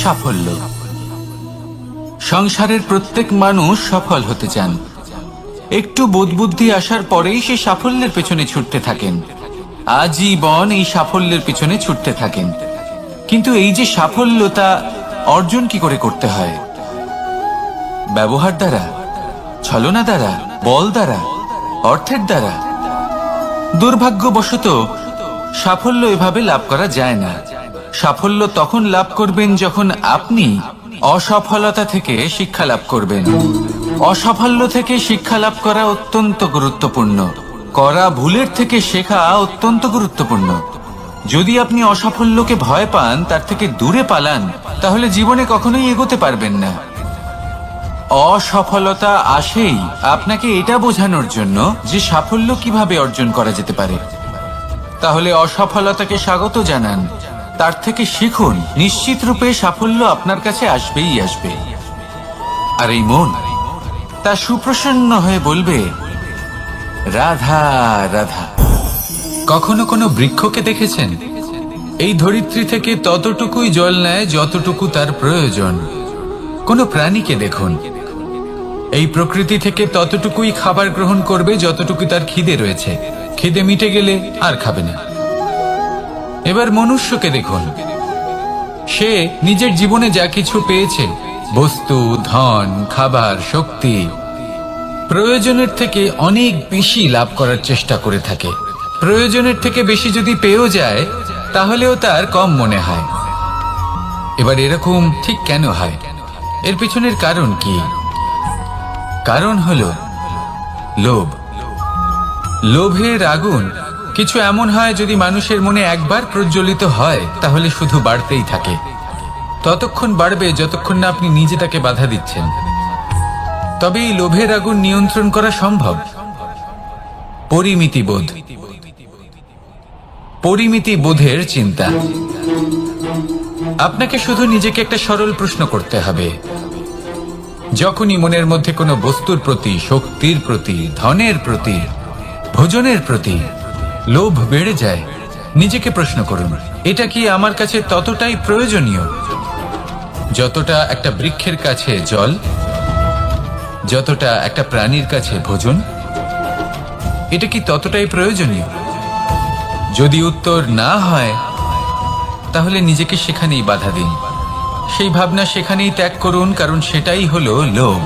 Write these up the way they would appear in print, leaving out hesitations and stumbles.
সাফল্য। সংসারের প্রত্যেক মানুষ সফল হতে চান। একটু বোধবুদ্ধি আসার পরেই সে সাফল্যের পেছনে ছুটতে থাকেন, আজীবন এই সাফল্যের পেছনে ছুটতে থাকেন। কিন্তু এই যে সাফল্য, তা অর্জন কি করে করতে হয়? ব্যবহার দ্বারা, ছলনা দ্বারা, বল দ্বারা, অর্থের দ্বারা? দুর্ভাগ্যবশত সাফল্য এভাবে লাভ করা যায় না। সাফল্য তখন লাভ করবেন যখন আপনি অসফলতা থেকে শিক্ষা লাভ করবেন। অসাফল্য থেকে শিক্ষা লাভ করা অত্যন্ত গুরুত্বপূর্ণ। করা ভুলের থেকে শেখা অত্যন্ত গুরুত্বপূর্ণ। যদি আপনি অসাফল্যকে ভয় পান, তার থেকে দূরে পালান, তাহলে জীবনে কখনোই এগোতে পারবেন না। অসফলতা আসেই আপনাকে এটা বোঝানোর জন্য যে সাফল্য কিভাবে অর্জন করা যেতে পারে। তাহলে অসফলতাকে স্বাগত জানান, তার থেকে শিখুন। নিশ্চিত রূপে সাফল্য আপনার কাছে আসবেই আসবে। আর এই মন তা সুপ্রসন্ন হয়ে বলবে, রাধা রাধা। কখনো কোনো বৃক্ষকে দেখেছেন? এই ধরিত্রী থেকে ততটুকুই জল নেয় যতটুকু তার প্রয়োজন। কোনো প্রাণীকে দেখুন, এই প্রকৃতি থেকে ততটুকুই খাবার গ্রহণ করবে যতটুকু তার খিদে রয়েছে। খিদে মিটে গেলে আর খাবে না। এবার মনুষ্যকে দেখুন, সে নিজের জীবনে যা কিছু পেয়েছে, বস্তু, ধন, খাবার, শক্তি, প্রয়োজনের থেকে অনেক বেশি লাভ করার চেষ্টা করে থাকে। প্রয়োজনের থেকে বেশি যদি পেয়েও যায়, তাহলেও তার কম মনে হয়। এবার এরকম ঠিক কেন হয়? এর পিছনের কারণ কি? কারণ হলো লোভ। লোভের আগুন কিছু এমন হয়, যদি মানুষের মনে একবার প্রজ্বলিত হয়, তাহলে শুধু বাড়তেই থাকে। ততক্ষণ বাড়বে যতক্ষণ না আপনি নিজে তাকে বাধা দিচ্ছেন। তবে এই লোভের আগুন নিয়ন্ত্রণ করা সম্ভব। পরিমিতিবোধ, পরিমিতিবোধের চিন্তা। আপনাকে শুধু নিজেকে একটা সরল প্রশ্ন করতে হবে। যখনই মনের মধ্যে কোনো বস্তুর প্রতি, শক্তির প্রতি, ধনের প্রতি, ভোজনের প্রতি লোভ বেড়ে যায়, নিজেকে প্রশ্ন করুন, এটা কি আমার কাছে ততটাই প্রয়োজনীয় যতটা একটা বৃক্ষের কাছে জল, যতটা একটা প্রাণীর কাছে ভোজন? এটা কি ততটাই প্রয়োজনীয়? যদি উত্তর না হয়, তাহলে নিজেকে সেখানেই বাধা দিন। সেই ভাবনা সেখানেই ত্যাগ করুন, কারণ সেটাই হলো লোভ।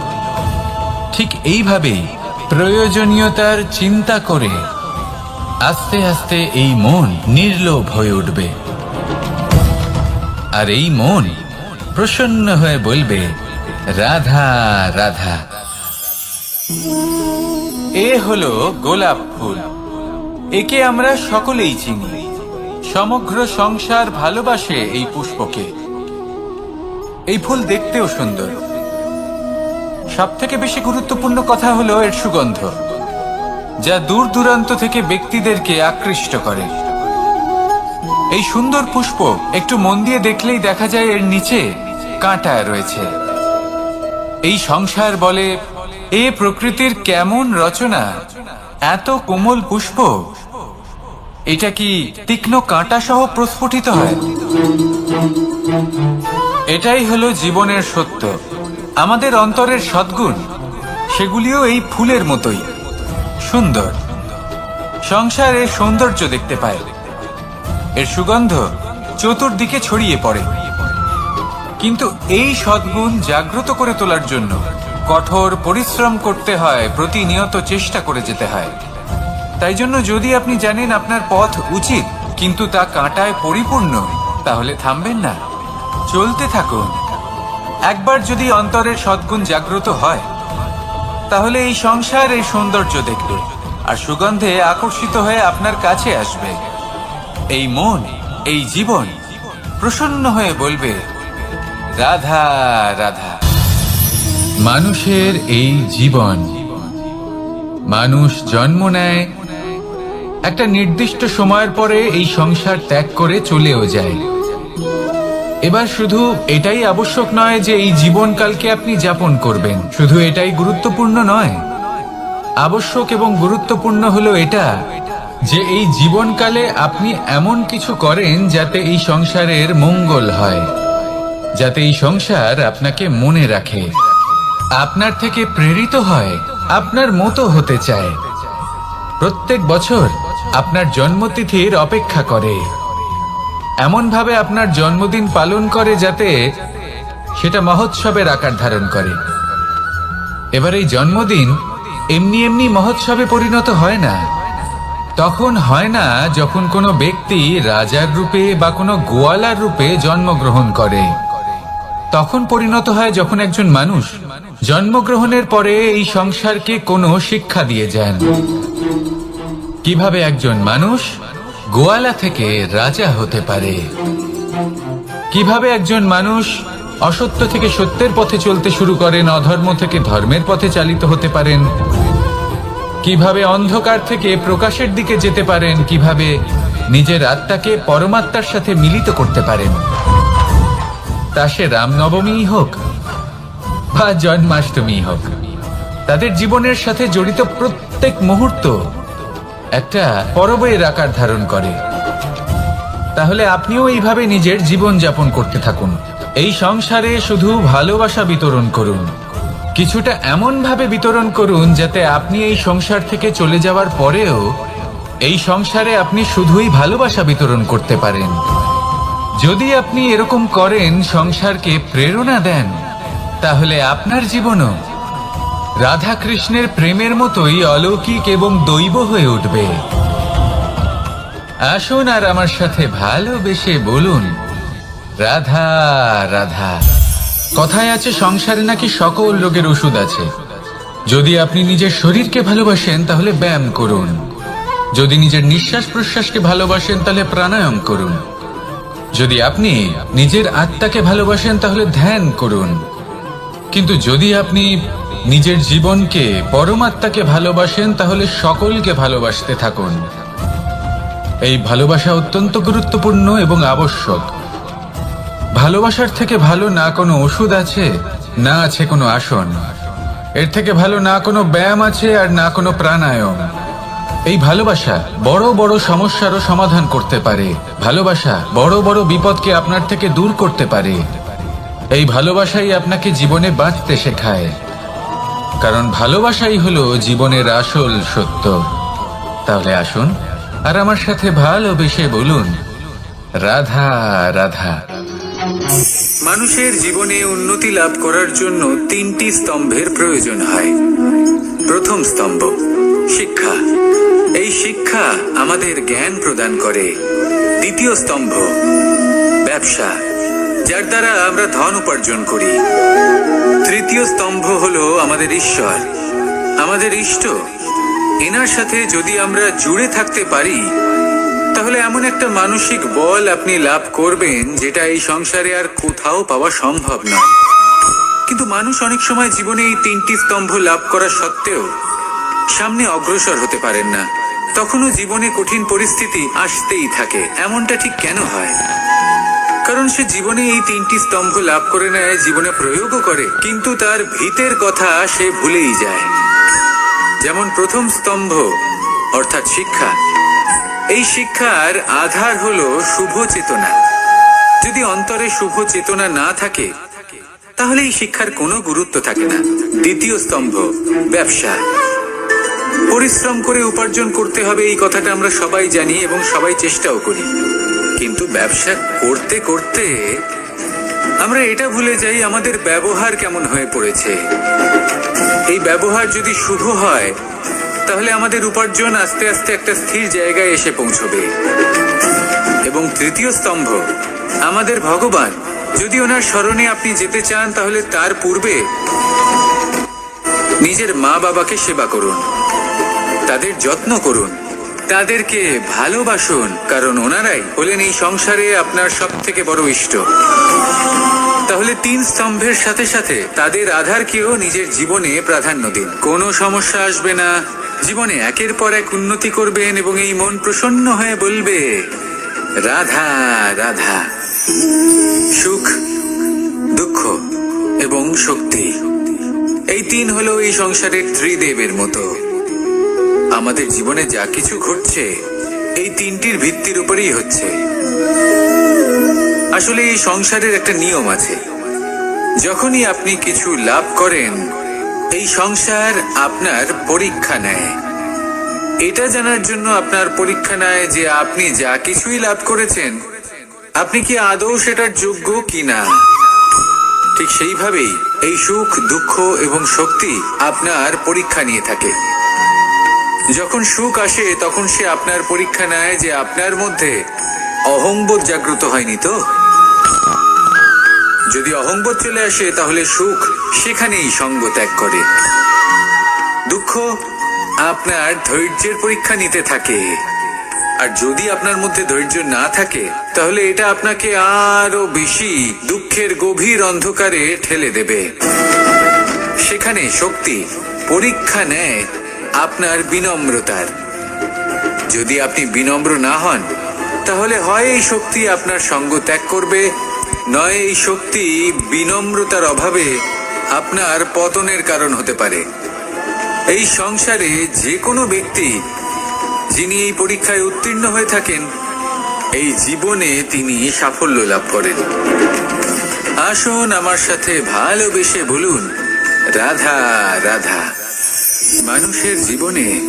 ঠিক এইভাবেই প্রয়োজনীয়তার চিন্তা করে আস্তে আস্তে এই মন নির্লোভ হয়ে উঠবে। আর এই মন প্রসন্ন হয়ে বলবে, রাধা রাধা। এ হলো গোলাপ ফুল। একে আমরা সকলেই চিনি। সমগ্র সংসার ভালোবাসে এই পুষ্পকে। এই ফুল দেখতেও সুন্দর। সবথেকে বেশি গুরুত্বপূর্ণ কথা হলো এর সুগন্ধ, যা দূর দূরান্ত থেকে ব্যক্তিদেরকে আকৃষ্ট করে। এই সুন্দর পুষ্প একটু মন দিয়ে দেখলেই দেখা যায় এর নিচে কাঁটা রয়েছে। এই সংসার বলে, এ প্রকৃতির কেমন রচনা, এত কোমল পুষ্প, এটা কি তীক্ষ্ণ কাঁটা সহ প্রস্ফুটিত হয়? এটাই হলো জীবনের সত্য। আমাদের অন্তরের সদ্গুণ, সেগুলিও এই ফুলের মতোই সুন্দর। সংসারের সৌন্দর্য দেখতে পায়, এর সুগন্ধ চতুর্দিকে ছড়িয়ে পড়ে। কিন্তু এই সদ্গুণ জাগ্রত করে তোলার জন্য কঠোর পরিশ্রম করতে হয়, প্রতিনিয়ত চেষ্টা করে যেতে হয়। তাই জন্য যদি আপনি জানেন আপনার পথ উচিত, কিন্তু তা কাঁটায় পরিপূর্ণ, তাহলে থামবেন না, চলতে থাকুন। একবার যদি অন্তরের সদ্গুণ জাগ্রত হয়, তাহলে এই সংসার এই সৌন্দর্য দেখবে আর সুগন্ধে আকর্ষিত হয়ে আপনার কাছে আসবে। এই মন, এই জীবন প্রসন্ন হয়ে বলবে, রাধা রাধা। মানুষের এই জীবন, মানুষ জন্ম নেয়, একটা নির্দিষ্ট সময়ের পরে এই সংসার ত্যাগ করে চলেও যায়। এবার শুধু এটাই আবশ্যক নয় যে এই জীবনকালকে আপনি যাপন করবেন, শুধু এটাই গুরুত্বপূর্ণ নয়। আবশ্যক এবং গুরুত্বপূর্ণ হলো এটা যে এই জীবনকালে আপনি এমন কিছু করেন যাতে এই সংসারের মঙ্গল হয়। যাতে এই সংসার আপনাকে মনে রাখে, আপনার থেকে প্রেরিত হয়, আপনার মতো হতে চায়, প্রত্যেক বছর আপনার জন্মতিথির অপেক্ষা করে, এমন ভাবে আপনার জন্মদিন পালন করে যাতে সেটা মহোৎসবের আকার ধারণ করে। এবার এই জন্মদিন এমনি এমনি মহোৎসবে পরিণত হয় না। তখন হয় না যখন কোনো ব্যক্তি রাজার রূপে বা কোনো গোয়ালার রূপে জন্মগ্রহণ করে। তখন পরিণত হয় যখন একজন মানুষ জন্মগ্রহণের পরে এই সংসারকে কোনো শিক্ষা দিয়ে যান, কিভাবে একজন মানুষ গোয়ালা থেকে রাজা হতে পারে, কিভাবে একজন মানুষ অসত্য থেকে সত্যের পথে চলতে শুরু করেন, অধর্ম থেকে ধর্মের পথে চালিত হতে পারেন, কিভাবে অন্ধকার থেকে প্রকাশের দিকে যেতে পারেন, কিভাবে নিজের আত্মাকে পরমাত্মার সাথে মিলিত করতে পারেন। তা সে রামনবমী হোক বা জন্মাষ্টমী হোক, তাদের জীবনের সাথে জড়িত প্রত্যেক মুহূর্ত একটা পরবের আকার ধারণ করে। তাহলে আপনিও এইভাবে নিজের জীবন যাপন করতে থাকুন। এই সংসারে শুধু ভালোবাসা বিতরণ করুন, কিছুটা এমন ভাবে বিতরণ করুন যাতে আপনি এই সংসার থেকে চলে যাওয়ার পরেও এই সংসারে আপনি শুধুই ভালোবাসা বিতরণ করতে পারেন। যদি আপনি এরকম করেন, সংসারকে প্রেরণা দেন, তাহলে আপনার জীবনও রাধা কৃষ্ণের প্রেমের মতোই অলৌকিক এবং দৈব হয়ে উঠবে। আসুন আর আমার সাথে ভালোবেসে বলুন, রাধা রাধা। কথায় আছে সংসারে নাকি সকল রোগের ওষুধ আছে। যদি আপনি নিজের শরীরকে ভালোবাসেন তাহলে ব্যায়াম করুন, যদি নিজের নিঃশ্বাস প্রশ্বাসকে ভালোবাসেন তাহলে প্রাণায়াম করুন, যদি আপনি নিজের আত্মাকে ভালোবাসেন তাহলে ধ্যান করুন, কিন্তু যদি আপনি নিজের জীবনকে পরমাত্মাকে ভালোবাসেন তাহলে সকলকে ভালোবাসতে থাকুন। এই ভালোবাসা অত্যন্ত গুরুত্বপূর্ণ এবং আবশ্যক। ভালোবাসার থেকে ভালো না কোনো ওষুধ আছে, না আছে কোনো আসন। এর থেকে ভালো না কোনো ব্যায়াম আছে আর না কোনো প্রাণায়াম। এই ভালোবাসা বড় বড় সমস্যারও সমাধান করতে পারে। ভালোবাসা বড় বড় বিপদকে আপনার থেকে দূর করতে পারে। এই ভালোবাসাই আপনাকে জীবনে বাঁচতে শেখায়, কারণ ভালোবাসাই হলো জীবনের আসল সত্য। তাহলে আসুন আর আমার সাথে ভালোবেসে বলুন, রাধা রাধা। মানুষের জীবনে উন্নতি লাভ করার জন্য তিনটি স্তম্ভের প্রয়োজন হয়। প্রথম স্তম্ভ শিক্ষা। এই শিক্ষা আমাদের জ্ঞান প্রদান করে। দ্বিতীয় স্তম্ভ ব্যবসা, যার দ্বারা আমরা ধন উপার্জন করি। তৃতীয় স্তম্ভ হলো আমাদের ঈশ্বর, আমাদের ইষ্ট। এনার সাথে যদি আমরা জুড়ে থাকতে পারি তাহলে এমন একটা মানসিক বল আপনি লাভ করবেন যেটা এই সংসারে আর কোথাও পাওয়া সম্ভব নয়। কিন্তু মানুষ অনেক সময় জীবনে এই তিনটি স্তম্ভ লাভ করা সত্ত্বেও সামনে অগ্রসর হতে পারেন না। তখনও জীবনে কঠিন পরিস্থিতি আসতেই থাকে। এমনটা ঠিক কেন হয়? কারণ সে জীবনে এই তিনটি স্তম্ভ লাভ করে নেয়, জীবনে প্রয়োগও করে, কিন্তু তার ভিতের কথা সে ভুলেই যায়। যেমন প্রথম স্তম্ভ অর্থাৎ শিক্ষা। এই শিক্ষার আধার হলো শুভ চেতনা। যদি অন্তরে শুভ চেতনা না থাকে তাহলে এই শিক্ষার কোনো গুরুত্ব থাকে না। দ্বিতীয় স্তম্ভ ব্যবসা। পরিশ্রম করে উপার্জন করতে হবে, এই কথাটা আমরা সবাই জানি এবং সবাই চেষ্টাও করি। কিন্তু ব্যবসা করতে করতে আমরা এটা ভুলে যাই আমাদের ব্যবহার কেমন হয়ে পড়েছে। এই ব্যবহার যদি শুভ হয় তাহলে আমাদের উপার্জন আস্তে আস্তে একটা স্থির জায়গায় এসে পৌঁছবে। এবং তৃতীয় স্তম্ভ আমাদের ভগবান। যদি ওনার শরণে আপনি যেতে চান তাহলে তার পূর্বে নিজের মা বাবাকে সেবা করুন, তাদের যত্ন করুন, তাদেরকে ভালোবাসুন, কারণ ওনারাই হলেন এই সংসারে আপনার সব থেকে বড় ইষ্ট। তাহলে তিন স্তম্ভের সাথে সাথে তাদের আধারকেও নিজের জীবনে প্রাধান্য দিন। কোনো সমস্যা আসবে না, জীবনে একের পর এক উন্নতি করবেন এবং এই মন প্রসন্ন হয়ে বলবে, রাধা রাধা। সুখ, দুঃখ এবং শক্তি, এই তিন হলো এই সংসারের ত্রিদেবের মতো। আমাদের জীবনে যা কিছু ঘটছে এই তিনটির ভিত্তির উপরেই হচ্ছে। আসলে এই সংসারের একটা নিয়ম আছে। যখনই আপনি কিছু লাভ করেন, এই সংসার আপনার পরীক্ষা নেয়। এটা জানার জন্য আপনার পরীক্ষা নেয় যে আপনি যা কিছুই লাভ করেছেন, আপনি কি আদৌ সেটার যোগ্য কিনা। ঠিক সেইভাবেই এই সুখ, দুঃখ এবং শক্তি আপনার পরীক্ষা নিয়ে থাকে। যখন সুখ আসে তখন সে আপনার পরীক্ষা নেয় যে আপনার মধ্যে অহংবোধ জাগ্রত হয়নি তো। যদি অহংবোধ চলে আসে তাহলে সুখ সেখানেই সঙ্গ ত্যাগ করে। দুঃখ আপনার ধৈর্যের পরীক্ষা নিতে থাকে, আর যদি আপনার মধ্যে ধৈর্য না থাকে তাহলে এটা আপনাকে আরো বেশি দুঃখের গভীর অন্ধকারে ঠেলে দেবে। সেখানে শক্তি পরীক্ষা নেয় আপনার বিনম্রতার। যদি আপনি বিনম্র না হন তাহলে হয় এই শক্তি আপনার সঙ্গ ত্যাগ করবে, নয় এই শক্তি বিনম্রতার অভাবে আপনার পতনের কারণ হতে পারে। এই সংসারে যে কোনো ব্যক্তি যিনি এই পরীক্ষায় উত্তীর্ণ হয়ে থাকেন, এই জীবনে তিনি সাফল্য লাভ করেন। আসুন আমার সাথে ভালোবেসে বলুন, রাধা রাধা। মানুষের জীবনে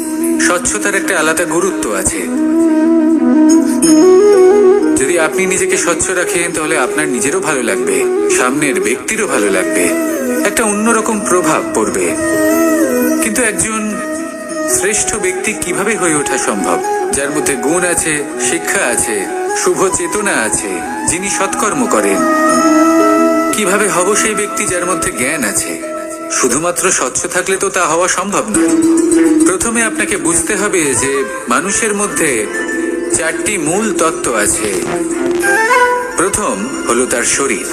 স্বচ্ছতার একটা আলাদা গুরুত্ব আছে। যদি আপনি নিজেকে স্বচ্ছ রাখেন তাহলে আপনার নিজেরও ভালো লাগবে, সামনের ব্যক্তিরও ভালো লাগবে, একটা অন্যরকম প্রভাব পড়বে। কিন্তু একজন শ্রেষ্ঠ ব্যক্তি কিভাবে হয়ে ওঠা সম্ভব? যার মধ্যে গুণ আছে, শিক্ষা আছে, শুভ চেতনা আছে, যিনি সৎকর্ম করেন। কিভাবে হব সেই ব্যক্তি যার মধ্যে জ্ঞান আছে? শুধুমাত্র স্বচ্ছ থাকলে তো তা হওয়া সম্ভব নয়। প্রথমে আপনাকে বুঝতে হবে যে মানুষের মধ্যে চারটি মূল তত্ত্ব আছে। প্রথম হলো তার শরীর,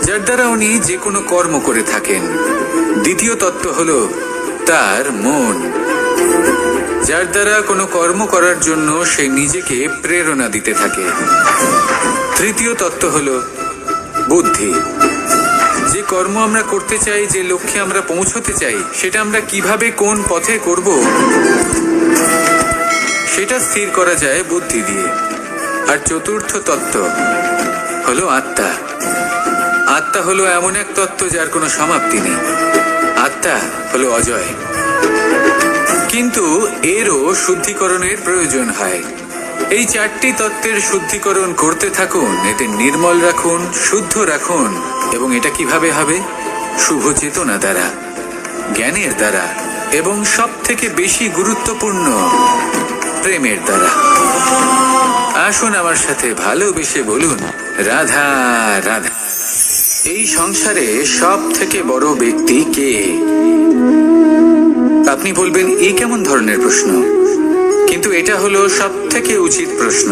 যার দ্বারা উনি যে কোনো কর্ম করে থাকেন। দ্বিতীয় তত্ত্ব হলো তার মন, যার দ্বারা কোনো কর্ম করার জন্য সে নিজেকে প্রেরণা দিতে থাকে। তৃতীয় তত্ত্ব হলো বুদ্ধি, যে কর্ম আমরা করতে চাই, যে লক্ষ্যে আমরা পৌঁছতে চাই, সেটা আমরা কিভাবে কোন পথে করব সেটা স্থির করা যায় বুদ্ধি দিয়ে। আর চতুর্থ তত্ত্ব হলো আত্মা। আত্মা হলো এমন এক তত্ত্ব যার কোনো সমাপ্তি নেই। আত্মা হলো অজয়। কিন্তু এরও শুদ্ধিকরণের প্রয়োজন হয়। এই চারটি তত্ত্বের শুদ্ধিকরণ করতে থাকুন, এতে নির্মল রাখুন, শুদ্ধ রাখুন। এবং এটা কিভাবে হবে? শুভ চেতনা দ্বারা, জ্ঞানের দ্বারা, এবং সব থেকে বেশি গুরুত্বপূর্ণ প্রেমের দ্বারা। আসুন আমার সাথে ভালোবেসে বলুন, রাধা রাধা। এই সংসারে সব থেকে বড় ব্যক্তি কে? আপনি বলবেন, এ কেমন ধরনের প্রশ্ন? কিন্তু এটা হলো সব থেকে উচিত প্রশ্ন।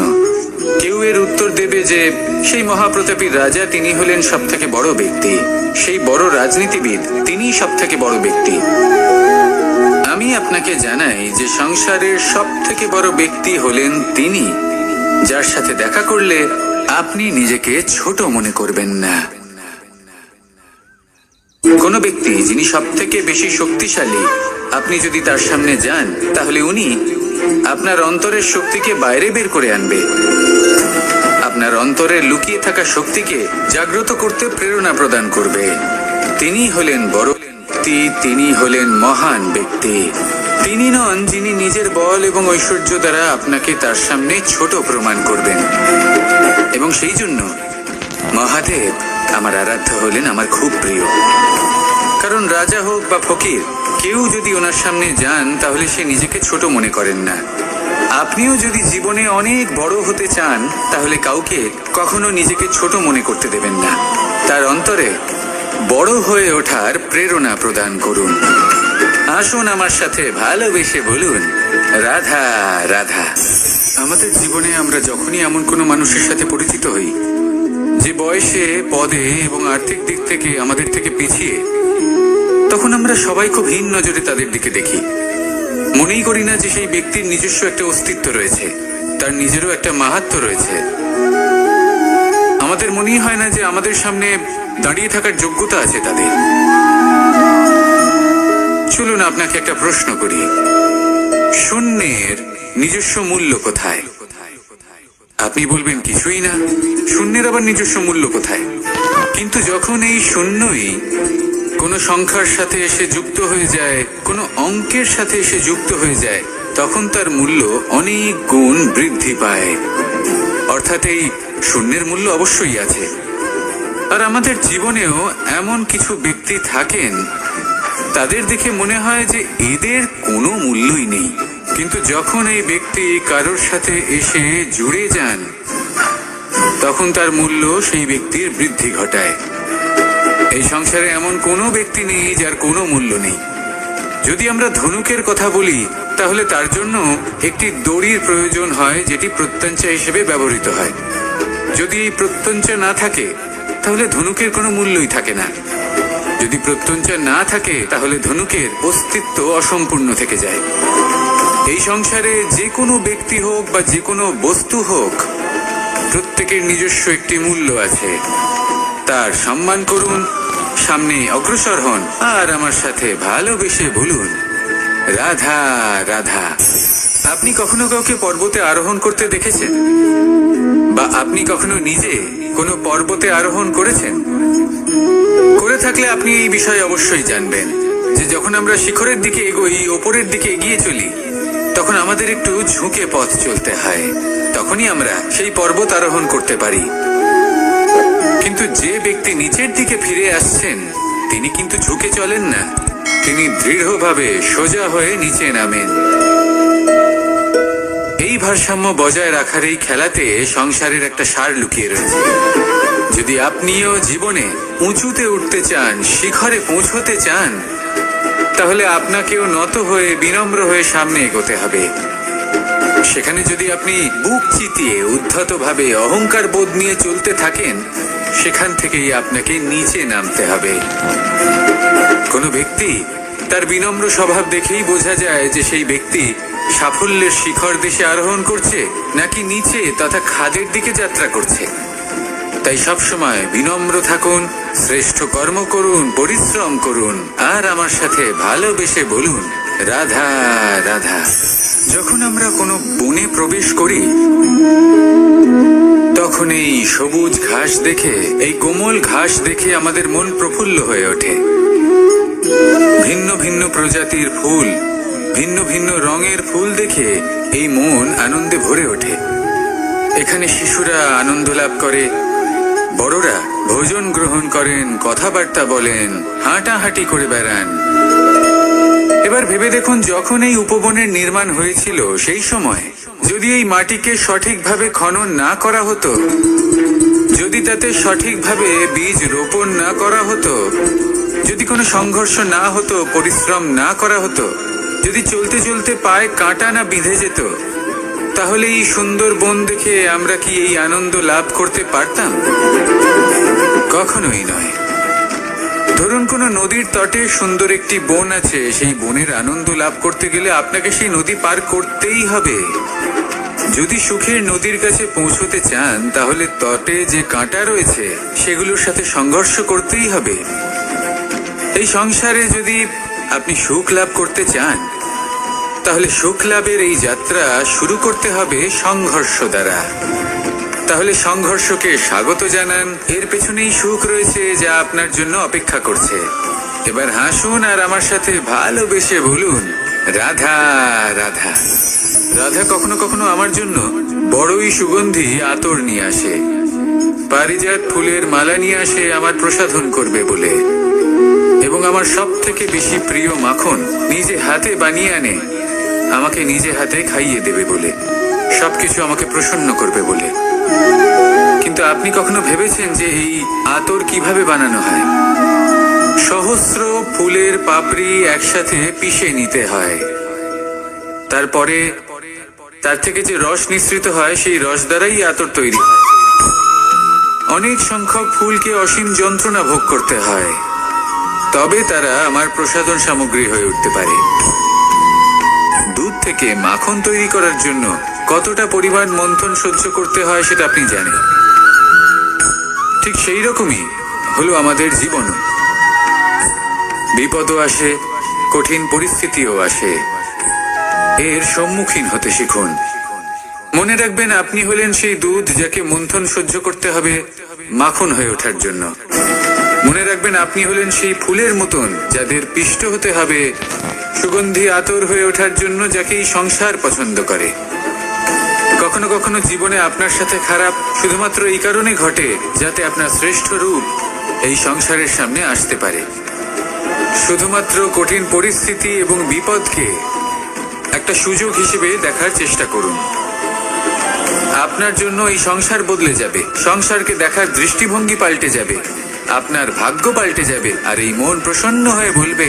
কেউ এর উত্তর দেবে যে সেই মহাপ্রতাপী রাজা, তিনি হলেন সব থেকে বড় ব্যক্তি, সেই বড় রাজনীতিবিদ, তিনিই সব থেকে বড় ব্যক্তি। আমি আপনাকে জানাই যে সংসারের সব থেকে বড় ব্যক্তি হলেন তিনি, যার সাথে দেখা করলে আপনি নিজেকে ছোট মনে করবেন না। কোন ব্যক্তি যিনি সব থেকে বেশি শক্তিশালী, আপনি যদি তার সামনে যান তাহলে উনি আপনার অন্তরের শক্তিকে বাইরে বের করে আনবে। আপনার অন্তরে লুকিয়ে থাকা শক্তিকে জাগ্রত করতে প্রেরণা প্রদান করবে। তিনি হলেন বড় ব্যক্তি, তিনি হলেন মহান ব্যক্তি। তিনি নন যিনি নিজের বল এবং ঐশ্বর্য দ্বারা আপনাকে তার সামনে ছোট প্রমাণ করবেন। এবং সেই জন্য মহাদেব আমার আরাধ্য হলেন আমার খুব প্রিয়। কারণ রাজা হোক বা ফকির, কেউ যদি ওনার সামনে যান তাহলে সে নিজেকে ছোট মনে করেন না। আপনিও যদি জীবনে অনেক বড় হতে চান তাহলে কাউকে কখনো নিজেকে ছোট মনে করতে দেবেন না। তার অন্তরে বড় হয়ে ওঠার প্রেরণা প্রদান করুন। আসুন আমার সাথে ভালোবেসে বলুন, রাধা রাধা। আমাদের জীবনে আমরা যখনই এমন কোনো মানুষের সাথে পরিচিত হই যে বয়সে, পদে এবং আর্থিক দিক থেকে আমাদের থেকে পিছিয়ে, তখন আমরা সবাই খুব হীন নজরে তাদের দিকে দেখি। মনেই করি না যে সেই ব্যক্তির নিজস্ব একটা অস্তিত্ব রয়েছে, তার নিজেরও একটা মাহাত্ম্য রয়েছে। আমাদের মনেই হয় না যে আমাদের সামনে দাঁড়িয়ে থাকার যোগ্যতা আছে তাদের। চলুন আপনাকে একটা প্রশ্ন করি, শূন্যের নিজস্ব মূল্য কোথায়? আপনি বলবেন কিছুই না, শূন্যের আবার নিজস্ব মূল্য কোথায়? কিন্তু যখন এই শূন্যই কোনো সংখ্যার সাথে এসে যুক্ত হয়ে যায়, কোনো অঙ্কের সাথে এসে যুক্ত হয়ে যায়, তখন তার মূল্য অনেক গুণ বৃদ্ধি পায়। অর্থাৎ এই শূন্যের মূল্য অবশ্যই আছে। আর আমাদের জীবনেও এমন কিছু ব্যক্তি থাকেন, তাদের দেখে মনে হয় যে এদের কোনো মূল্যই নেই, কিন্তু যখন এই ব্যক্তি কারোর সাথে এসে জুড়ে যান, তখন তার মূল্য সেই ব্যক্তির বৃদ্ধি ঘটায়। এই সংসারে এমন কোনো ব্যক্তি নেই যার কোনো মূল্য নেই। যদি আমরা ধনুকের কথা বলি, তাহলে তার জন্য একটি দড়ির প্রয়োজন হয়, যেটি প্রত্যঞ্চা হিসেবে ব্যবহৃত হয়। যদি এই প্রত্যঞ্চা না থাকে, তাহলে ধনুকের কোনো মূল্যই থাকে না। যদি প্রত্যঞ্চা না থাকে, তাহলে ধনুকের অস্তিত্ব অসম্পূর্ণ থেকে যায়। এই সংসারে যে কোনো ব্যক্তি হোক বা যে কোনো বস্তু হোক, প্রত্যেকের নিজস্ব একটি মূল্য আছে। তার সম্মান করুন, সামনে অগ্রসর হন, আর আমার সাথে ভালোবেসে বলুন, রাধা রাধা। আপনি কখনো কাউকে পর্বতে আরোহণ করতে দেখেছেন? বা আপনি কখনো নিজে কোনো পর্বতে আরোহণ করেছেন? করে থাকলে আপনি এই বিষয়ে অবশ্যই জানবেন যে যখন আমরা শিখরের দিকে এগোই, ওপরের দিকে এগিয়ে চলি, তখন আমাদের একটু ঝুঁকে পথ চলতে হয়। তখনই আমরা সেই পর্বত আরোহণ করতে পারি। কিন্তু যে ব্যক্তি নিচের দিকে ফিরে আসছেন, তিনি কিন্তু ঝুঁকে চলেন না, তিনি দৃঢ়ভাবে সোজা হয়ে নিচে নামেন। এই ভারসাম্য বজায় রাখার এই খেলাতে সংসারের একটা সার লুকিয়ে রয়েছে। যদি আপনিও জীবনে উঁচুতে উঠতে চান, শিখরে পৌঁছতে চান, তাহলে আপনাকেও নত হয়ে, বিনম্র হয়ে সামনে এগোতে হবে। সেখানে যদি আপনি বুক চিতিয়ে উদ্ধতভাবে অহংকার বোধ নিয়ে চলতে থাকেন, সেখান থেকেই আপনাকে নিচে নামতে হবে। কোনো ব্যক্তি তার বিনম্র স্বভাব দেখেই বোঝা যায় যে সেই ব্যক্তি সাফল্যের শিখর দেশে আরোহণ করছে নাকি নিচে তথা খাদের দিকে যাত্রা করছে। তাই সবসময় বিনম্র থাকুন, শ্রেষ্ঠ কর্ম করুন, পরিশ্রম করুন, আর আমার সাথে ভালোবেসে বলুন, রাধা রাধা। যখন আমরা কোনো বনে প্রবেশ করি, তখন এই সবুজ ঘাস দেখে, এই কোমল ঘাস দেখে আমাদের মন প্রফুল্ল হয়ে ওঠে। ভিন্ন ভিন্ন প্রজাতির ফুল, ভিন্ন ভিন্ন রঙের ফুল দেখে এই মন আনন্দে ভরে ওঠে। এখানে শিশুরা আনন্দ লাভ করে, বড়রা ভোজন গ্রহণ করেন, কথাবার্তা বলেন, হাঁটাহাঁটি করে বেড়ান। এবার ভেবে দেখুন, যখন এই উপবনের নির্মাণ হয়েছিল, সেই সময় যদি এই মাটিকে সঠিকভাবে খনন না করা হতো, যদি তাতে সঠিকভাবে বীজ রোপণ না করা হতো, যদি কোনো সংঘর্ষ না হতো, পরিশ্রম না করা হতো, যদি চলতে চলতে পায়ে কাঁটা না বিঁধে যেত, তাহলে এই সুন্দর বন দেখে আমরা কি এই আনন্দ লাভ করতে পারতাম? কখনোই নয়। ধরুন কোনো নদীর তটে সুন্দর একটি বন আছে, সেই বনের আনন্দ লাভ করতে গেলে আপনাকে সেই নদী পার করতেই হবে। যদি সুখের নদীর কাছে পৌঁছতে চান, তাহলে তটে যে কাঁটা রয়েছে সেগুলোর সাথে সংঘর্ষ করতেই হবে। এই সংসারে যদি আপনি সুখ লাভ করতে চান, তাহলে সুখ লাভের এই যাত্রা শুরু করতে হবে সংঘর্ষ দ্বারা। তাহলে সংঘর্ষকে স্বাগত জানান, এর পেছনেই সুখ রয়েছে যা আপনার জন্য অপেক্ষা করছে। এবার হাসুন আর আমার সাথে ভালোবেসে বলুন, রাধা রাধা। রাধা কখনো কখনো আমার জন্য বড়ই সুগন্ধি আতর নিয়ে আসে, পারিজাত ফুলের মালা নিয়ে আসে আমার প্রসাধন করবে বলে, এবং আমার সব থেকে বেশি প্রিয় মাখন নিজে হাতে বানিয়ে আনে আমাকে নিজে হাতে খাইয়ে দেবে বলে, সবকিছু আমাকে প্রসন্ন করবে বলে। কিন্তু আপনি কখনো ভেবেছেন যে এই আতর কিভাবে বানানো হয়? সহস্র ফুলের পাপড়ি একসাথে পিষে নিতে হয়, তারপরে তার থেকে যে রস নিঃসৃত হয়, সেই রস দ্বারাই আতর তৈরি হয়। অনেক সংখ্যক ফুলকে অসীম যন্ত্রণা ভোগ করতে হয়, তবে তারা আমার প্রসাধন সামগ্রী হয়ে উঠতে পারে। দুধ থেকে মাখন তৈরি করার জন্য কতটা পরিমাণ মন্থন সহ্য করতে হয় সেটা আপনি জানেন। ঠিক সেই রকমই হলো আমাদের জীবন। বিপদও আসে, কঠিন পরিস্থিতিও আসে, এর সম্মুখীন হতে শিখুন। মনে রাখবেন, আপনি হলেন সেই দুধ যাকে মন্থন সহ্য করতে হবে মাখন হয়ে ওঠার জন্য। মনে রাখবেন, আপনি হলেন সেই ফুলের মতন যাদের পিষ্ট হতে হবে সুগন্ধি আতর হয়ে ওঠার জন্য, যাকে এই সংসার পছন্দ করে। কখনো কখনো জীবনে আপনার সাথে খারাপ শুধুমাত্র এই কারণে ঘটে যাতে আপনার শ্রেষ্ঠ রূপ এই সংসারের সামনে আসতে পারে। শুধুমাত্র কঠিন পরিস্থিতি এবং বিপদকে একটা সুযোগ হিসেবে দেখার চেষ্টা করুন। আপনার জন্য এই সংসার বদলে যাবে, সংসারকে দেখার দৃষ্টিভঙ্গি পাল্টে যাবে, আপনার ভাগ্য পাল্টে যাবে, আর এই মন প্রসন্ন হয়ে বলবে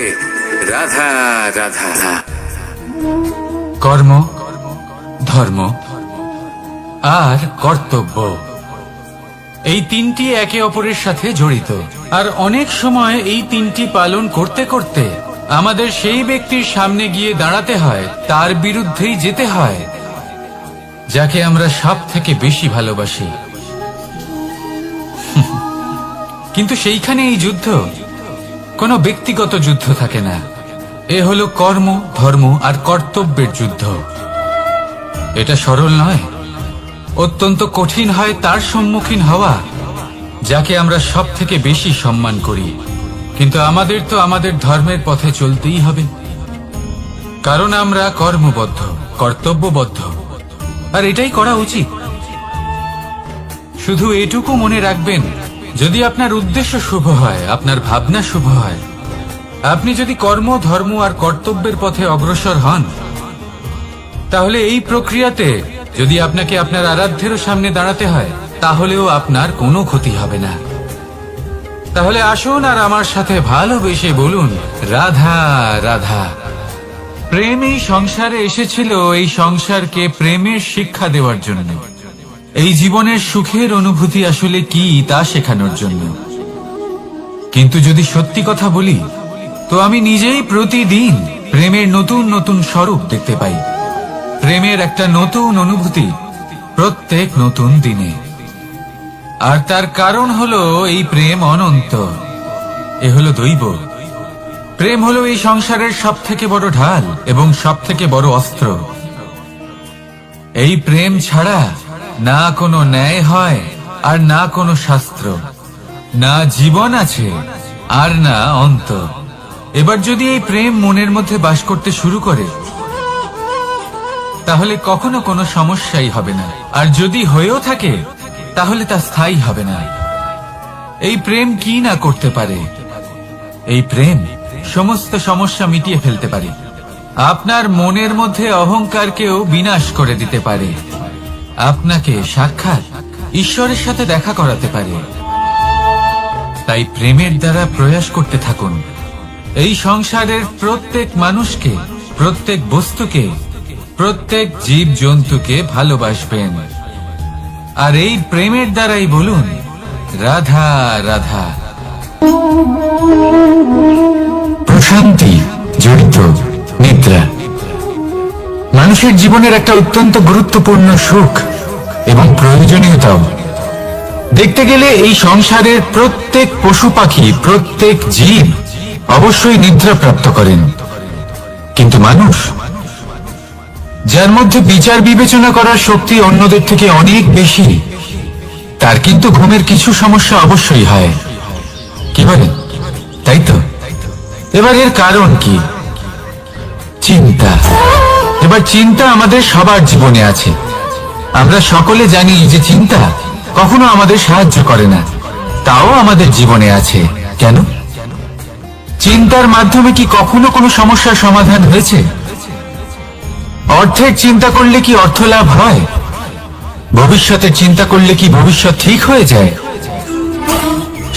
রাধা রাধা। কর্ম, ধর্ম আর কর্তব্য, এই তিনটি একে অপরের সাথে জড়িত। আর অনেক সময় এই তিনটি পালন করতে করতে আমাদের সেই ব্যক্তির সামনে গিয়ে দাঁড়াতে হয়, তার বিরুদ্ধেই যেতে হয় যাকে আমরা সব থেকে বেশি ভালোবাসি। কিন্তু সেইখানে এই যুদ্ধ কোনো ব্যক্তিগত যুদ্ধ থাকে না, এ হলো কর্ম, ধর্ম আর কর্তব্যের যুদ্ধ। এটা সরল নয়, অত্যন্ত কঠিন হয় তার সম্মুখীন হওয়া যাকে আমরা সব থেকে বেশি সম্মান করি। কিন্তু আমাদের তো আমাদের ধর্মের পথে চলতেই হবে, কারণ আমরা কর্মবদ্ধ, কর্তব্যবদ্ধ, আর এটাই করা উচিত। শুধু এটুকু মনে রাখবেন, যদি আপনার উদ্দেশ্য শুভ হয়, আপনার ভাবনা শুভ হয়, আপনি যদি কর্ম, ধর্ম আর কর্তব্যের পথে অগ্রসর হন, তাহলে এই প্রক্রিয়াতে যদি আপনাকে আপনার আরাধ্যেরও সামনে দাঁড়াতে হয়, তাহলেও আপনার কোনো ক্ষতি হবে না। তাহলে আসুন আর আমার সাথে ভালোবেসে বলুন রাধা রাধা। প্রেম এই সংসারে এসেছিল এই সংসারকে প্রেমের শিক্ষা দেওয়ার জন্য, এই জীবনের সুখের অনুভূতি আসলে কি তা শেখানোর জন্য। কিন্তু যদি সত্যি কথা বলি, তো আমি নিজেই প্রতিদিন প্রেমের নতুন নতুন স্বরূপ দেখতে পাই, প্রেমের একটা নতুন অনুভূতি প্রত্যেক নতুন দিনে। আর তার কারণ হলো এই প্রেম অনন্ত, এ হলো দৈব। প্রেম হলো এই সংসারের সব থেকে বড় ঢাল এবং সব থেকে বড় অস্ত্র। এই প্রেম ছাড়া না কোনো ন্যায় হয় আর না কোনো শাস্ত্র, না জীবন আছে আর না অন্ত। এবার যদি এই প্রেম মনের মধ্যে বাস করতে শুরু করে, তাহলে কখনো কোনো সমস্যাই হবে না, আর যদি হয়েও থাকে তাহলে তা স্থায়ী হবে না। এই প্রেম কি না করতে পারে? এই প্রেম সমস্ত সমস্যা মিটিয়ে ফেলতে পারে, আপনার মনের মধ্যে অহংকারকেও বিনাশ করে দিতে পারে, আপনাকে সাক্ষাৎ ঈশ্বরের সাথে দেখা করাতে পারে। তাই প্রেমের দ্বারা প্রয়াস করতে থাকুন এই সংসারের প্রত্যেক মানুষকে, প্রত্যেক বস্তুকে, প্রত্যেক জীব জন্তুকে ভালোবাসবেন। আর এই প্রেমের দ্বারাই বলুন রাধা রাধা। প্রশান্তি জড়িত নিদ্রা মানুষের জীবনের একটা অত্যন্ত গুরুত্বপূর্ণ সুখ এবং প্রয়োজনীয়তাও। দেখতে গেলে এই সংসারের প্রত্যেক পশু পাখি, প্রত্যেক জীব অবশ্যই নিদ্রা প্রাপ্ত করেন, কিন্তু মানুষ, যার মধ্যে বিচার বিবেচনা করার শক্তি অন্যদের থেকে অনেক বেশি, তার কিন্তু ঘুমের কিছু সমস্যা অবশ্যই হয়। কি বলেন? তাই তো। এবার এর কারণ কি? চিন্তা। এবার চিন্তা আমাদের সবার জীবনে আছে। আমরা সকলে জানি যে চিন্তা কখনো আমাদের সাহায্য করে না, তাও আমাদের জীবনে আছে। কেন? চিন্তার মাধ্যমে কি কখনো কোনো সমস্যার সমাধান হয়েছে? অর্থের চিন্তা করলে কি অর্থ লাভ হয়? ভবিষ্যতের চিন্তা করলে কি ভবিষ্যৎ ঠিক হয়ে যায়?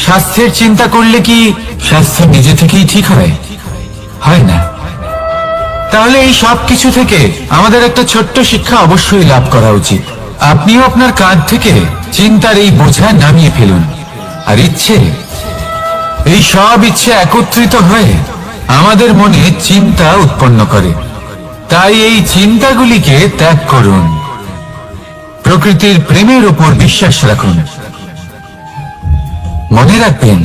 স্বাস্থ্যের চিন্তা করলে কি স্বাস্থ্য নিজে থেকেই ঠিক হয়? হয় না। তাহলে এই সব কিছু থেকে আমাদের একটা ছোট্ট শিক্ষা অবশ্যই লাভ করা উচিত। আপনিও আপনার কাঁধ থেকে চিন্তার এই বোঝা নামিয়ে ফেলুন, আর ইচ্ছে, এই সব ইচ্ছে একত্রিত হয়ে আমাদের মনে চিন্তা উৎপন্ন করে। তাই এই চিন্তাগুলিকে ত্যাগ করুন, প্রকৃতির প্রেমের উপর বিশ্বাস রাখুন। মনে রাখবেন,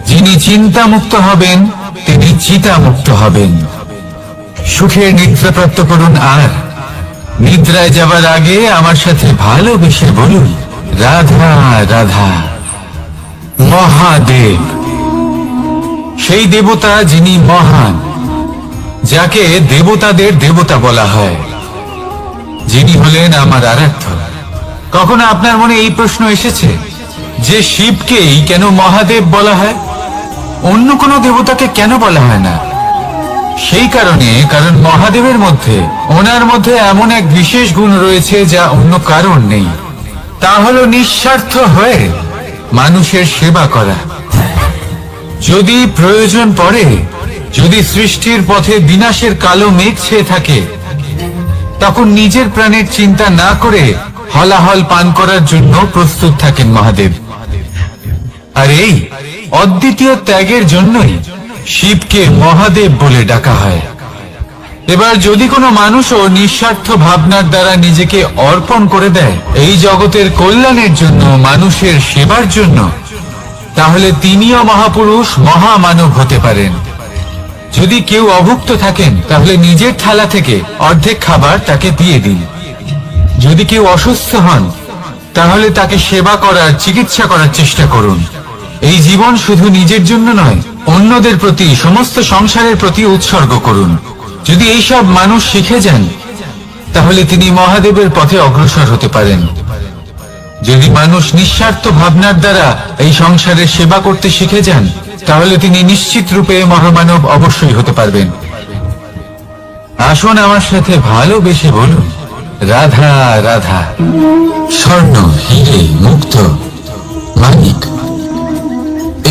যিনি চিন্তা মুক্ত হবেন তিনি চিতা মুক্ত হবেন। সুখের নিদ্রা প্রাপ্ত করুন আর নিদ্রায় যাবার আগে আমার সাথে ভালোবেসে বলুন, রাধা রাধা। মহাদেব, সেই দেবতা যিনি মহান, যাকে দেবতাদের দেবতা বলা হয়, যিনি হলেন আমার আরাধ্য। কখনো আপনার মনে এই প্রশ্ন এসেছে যে শিবকেই কেন মহাদেব বলা হয়, অন্য কোনো দেবতাকে কেন বলা হয় না? সেই কারণ মহাদেবের মধ্যে, ওনার মধ্যে এমন এক বিশেষ গুণ রয়েছে যা অন্য কারণ নেই। তা হলো নিঃস্বার্থ হয়ে মানুষের সেবা করা। যদি প্রয়োজন পড়ে, যদি সৃষ্টির পথে বিনাশের কালো মেঘ ছেয়ে থাকে, তখন নিজের প্রাণের চিন্তা না করে হলাহল পান করার জন্য প্রস্তুত থাকেন মহাদেব। আর এই অদ্বিতীয় ত্যাগের জন্যই শিবকে মহাদেব বলে ডাকা হয়। এবার যদি কোনো মানুষও নিঃস্বার্থ ভাবনার দ্বারা নিজেকে অর্পণ করে দেয় এই জগতের কল্যাণের জন্য, মানুষের সেবার জন্য, তাহলে তিনিও মহাপুরুষ, মহামানব হতে পারেন। যদি কেউ অভুক্ত থাকেন, তাহলে নিজের থালা থেকে অর্ধেক খাবার তাকে দিয়ে দিন। যদি কেউ অসুস্থ হন, তাহলে তাকে সেবা করার, চিকিৎসা করার চেষ্টা করুন। এই জীবন শুধু নিজের জন্য নয়, অন্যদের প্রতি, সমস্ত সংসারের প্রতি উৎসর্গ করুন। যদি এইসব মানুষ শিখে যান, তাহলে তিনি মহাদেবের পথে অগ্রসর হতে পারেন। যদি মানুষ নিঃস্বার্থ ভাবনার দ্বারা এই সংসারের সেবা করতে শিখে যান, তাহলে তিনি নিশ্চিত রূপে মহামানব অবশ্যই হতে পারবেন। আসুন আমার সাথে ভালোবেসে বলুন, রাধা রাধা। স্বর্ণ, হিরে, মুক্ত, মানিক,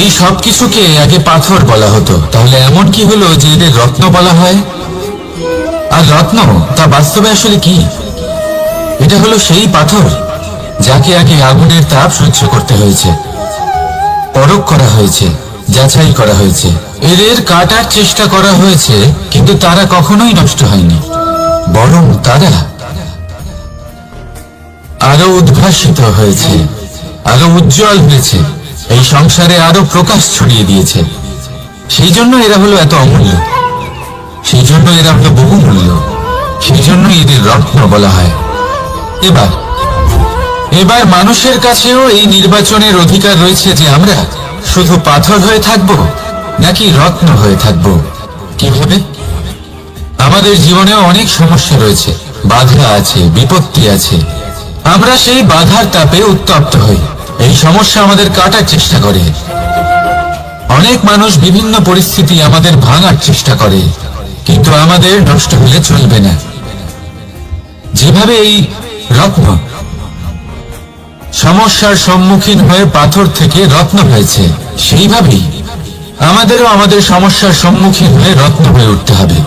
এই সব কিছুকে আগে পাথর বলা হতো। তাহলে এমন কি হলো যে এদের রত্ন বলা হয়? আর রত্ন তা বাস্তবে আসলে কি? এটা হলো সেই পাথর যাকে আগে আগুনের তাপ সহ্য করতে হয়েছে, পরখ করা হয়েছে, যাচাই করা হয়েছে, এদের কাটার চেষ্টা করা হয়েছে, কিন্তু তারা কখনোই নষ্ট হয়নি, বরং তারা আরো উদ্ভাসিত হয়েছে, আরো উজ্জ্বল হয়েছে, এই সংসারে আরো প্রকাশ ছড়িয়ে দিয়েছে। সেই জন্য এরা হলো এত অমূল্য, সেই জন্য এরা হলো বহুমূল্য, সেই জন্য এদের রত্ন বলা হয়। এবার মানুষের কাছেও এই নির্বাচনের অধিকার রয়েছে যে আমরা শুধু পাথর হয়ে থাকব নাকি রত্ন হয়ে থাকব। কিভাবে? আমাদের জীবনেও অনেক সমস্যা রয়েছে, বাধা আছে, বিপত্তি আছে। আমরা সেই বাধার তাপে উত্তপ্ত হই, এই সমস্যা আমাদের কাটার চেষ্টা করে। অনেক মানুষ বিভিন্ন পরিস্থিতি আমাদের ভাঙার চেষ্টা করে, কিন্তু আমাদের নষ্ট হলে চলবে না। যেভাবে এই রত্ন সমস্যার সম্মুখীন হয়ে পাথর থেকে রত্ন হয়েছে, সেইভাবেই আমাদেরও আমাদের সমস্যার সম্মুখীন হয়ে রত্ন হয়ে উঠতে হবে,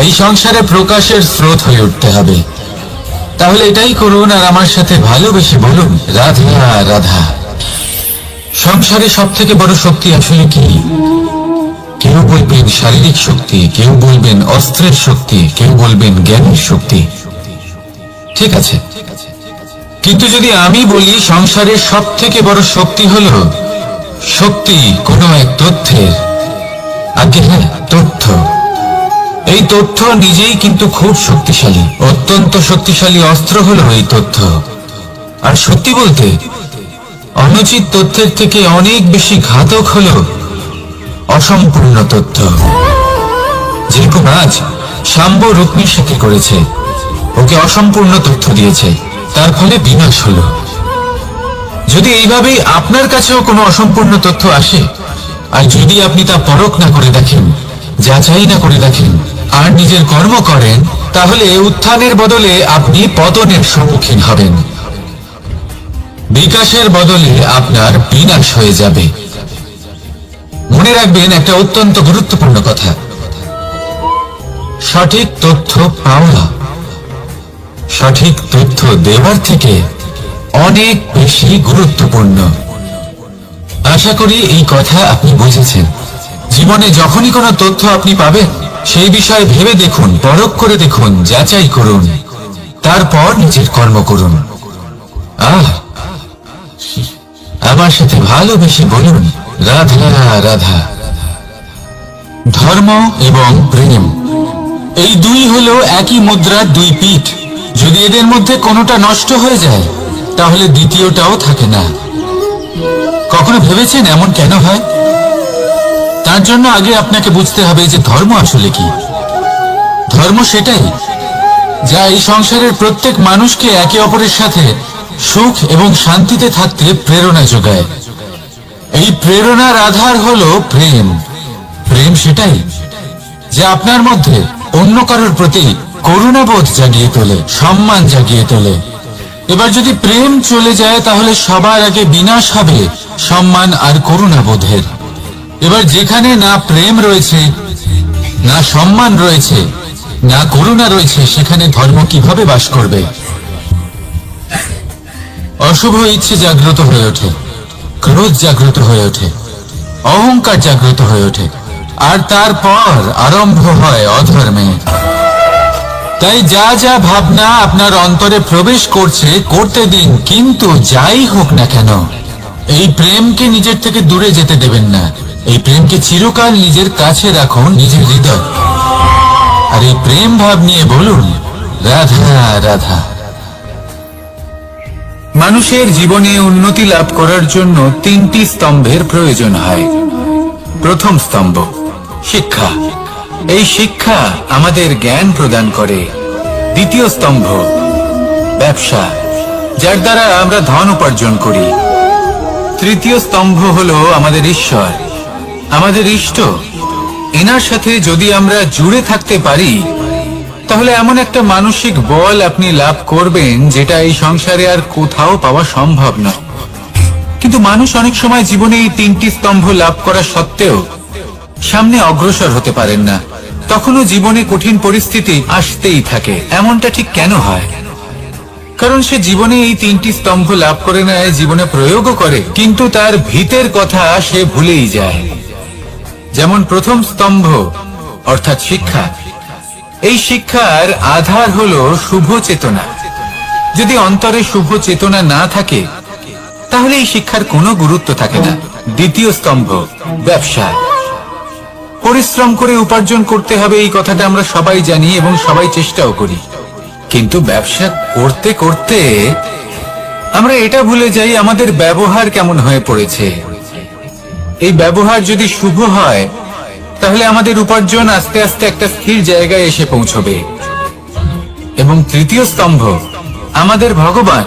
এই সংসারে প্রকাশের স্রোত হয়ে উঠতে হবে। তাহলে এটাই করুন আর আমার সাথে ভালোবেসে বলুন, রাধা রাধা। সংসারে সব থেকে বড় শক্তি আসলে কি? কেউ বলবেন শারীরিক শক্তি, কেউ বলবেন অস্ত্রের শক্তি, কেউ বলবেন জ্ঞানের শক্তি। ঠিক আছে, কিন্তু যদি আমি বলি সংসারের সব থেকে বড় শক্তি হলো শক্তি কোনো এক তথ্যের, আগে হ্যাঁ, তথ্য। এই তথ্য নিজেই কিন্তু খুব শক্তিশালী, অত্যন্ত শক্তিশালী অস্ত্র হলো এই তথ্য। আর সত্যি বলতে, অনুচিত তথ্যের থেকে অনেক বেশি ঘাতক হলো অসম্পূর্ণ তথ্য। যেরকম আজ শাম্ব রুক্মির সাথে করেছে, ওকে অসম্পূর্ণ তথ্য দিয়েছে, তার ফলে বিনাশ হলো। যদি এইভাবেই আপনার কাছেও কোনো অসম্পূর্ণ তথ্য আসে, আর যদি আপনি তা পরখ না করে দেখেন, যাচাই না করে দেখেন, আর নিজের কর্ম করেন, তাহলে উত্থানের বদলে আপনি পতনের সম্মুখীন হবেন, বিকাশের বদলে আপনার বিনাশ হয়ে যাবে। মনে রাখবেন একটা অত্যন্ত গুরুত্বপূর্ণ কথা, সঠিক তথ্য পাওয়া সঠিক তথ্য দেওয়ার থেকে অনেক বেশি গুরুত্বপূর্ণ। আশা করি এই কথা আপনি বুঝেছেন। জীবনে যখনই কোনো তথ্য আপনি পাবেন, সেই বিষয়ে ভেবে দেখুন, পরখ করে দেখুন, যাচাই করুন, তারপর নিজের কর্ম করুন। আমার সাথে ভালোবেসে বলুন, রাধা রাধা। ধর্ম এবং প্রেম, এই দুই হলো একই মুদ্রার দুই পিঠ। যদি এদের মধ্যে কোনোটা নষ্ট হয়ে যায় তাহলে দ্বিতীয়টাও থাকে না। কখনো ভেবেছেন এমন কেন হয়? তার জন্য আগে আপনাকে বুঝতে হবে যে ধর্ম আসলে কি। ধর্ম সেটাই যা এই সংসারের প্রত্যেক মানুষকে একে অপরের সাথে সুখ এবং শান্তিতে থাকতে প্রেরণা যোগায়। এই প্রেরণার আধার হলো প্রেম। প্রেম সেটাই যা আপনার মধ্যে অন্য কারোর প্রতি করুণাবোধ জাগিয়ে তোলে, সম্মান জাগিয়ে তোলে। এবার যদি প্রেম চলে যায় তাহলে সবার আগে বিনাশ হবে সম্মান আর করুণাবোধের। এবার যেখানে না প্রেম রয়েছে, না সম্মান রয়েছে, না করুণা রয়েছে, সেখানে ধর্ম কিভাবে বাস করবে? অশুভ ইচ্ছে জাগ্রত হয়ে ওঠে, ক্রোধ জাগ্রত হয়ে ওঠে, অহংকার জাগ্রত হয়ে ওঠে, আর তারপর আরম্ভ হয় অধর্মের। তাই যা যা ভাবনা আপনার অন্তরে প্রবেশ করছে করতে দিন, কিন্তু যাই হোক না কেন এই প্রেমকে নিজের থেকে দূরে যেতে দেবেন না। এই প্রেমকে চিরকাল নিজের কাছে রাখুন, নিজের হৃদয়। আর এই প্রেম ভাব নিয়ে বলুন, রাধা রাধা। মানুষের জীবনে উন্নতি লাভ করার জন্য তিনটি স্তম্ভের প্রয়োজন হয়। প্রথম স্তম্ভ শিক্ষা। এই শিক্ষা আমাদের জ্ঞান প্রদান করে। দ্বিতীয় স্তম্ভ ব্যবসা, যার দ্বারা আমরা ধন উপার্জন করি। তৃতীয় স্তম্ভ হলো আমাদের ঈশ্বর, আমাদের ইষ্ট। এনার সাথে যদি আমরা জুড়ে থাকতে পারি তাহলে এমন একটা মানসিক বল আপনি লাভ করবেন যেটা এই সংসারে আর কোথাও পাওয়া সম্ভব না। কিন্তু মানুষ অনেক সময় জীবনে এই তিনটি স্তম্ভ লাভ করা সত্ত্বেও সামনে অগ্রসর হতে পারেন না। তখনও জীবনে কঠিন পরিস্থিতি আসতেই থাকে। এমনটা ঠিক কেন হয়? কারণ সে জীবনে এই তিনটি স্তম্ভ লাভ করে নেয়, জীবনে প্রয়োগও করে, কিন্তু তার ভিতের কথা সে ভুলেই যায়। যেমন প্রথম স্তম্ভ অর্থাৎ শিক্ষা। এই শিক্ষার আধার হলো শুভ চেতনা। যদি অন্তরে শুভ চেতনা না থাকে তাহলে এই শিক্ষার কোনো গুরুত্ব থাকে না। দ্বিতীয় স্তম্ভ ব্যবসা। পরিশ্রম করে উপার্জন করতে হবে, এই কথাটা আমরা সবাই জানি এবং সবাই চেষ্টাও করি। কিন্তু ব্যবসা করতে করতে আমরা এটা ভুলে যাই আমাদের ব্যবহার কেমন হয়ে পড়েছে। এই ব্যবহার যদি শুভ হয় তাহলে আমাদের উপার্জন আস্তে আস্তে একটা স্থির জায়গায় এসে পৌঁছবে। এবং তৃতীয় স্তম্ভ আমাদের ভগবান।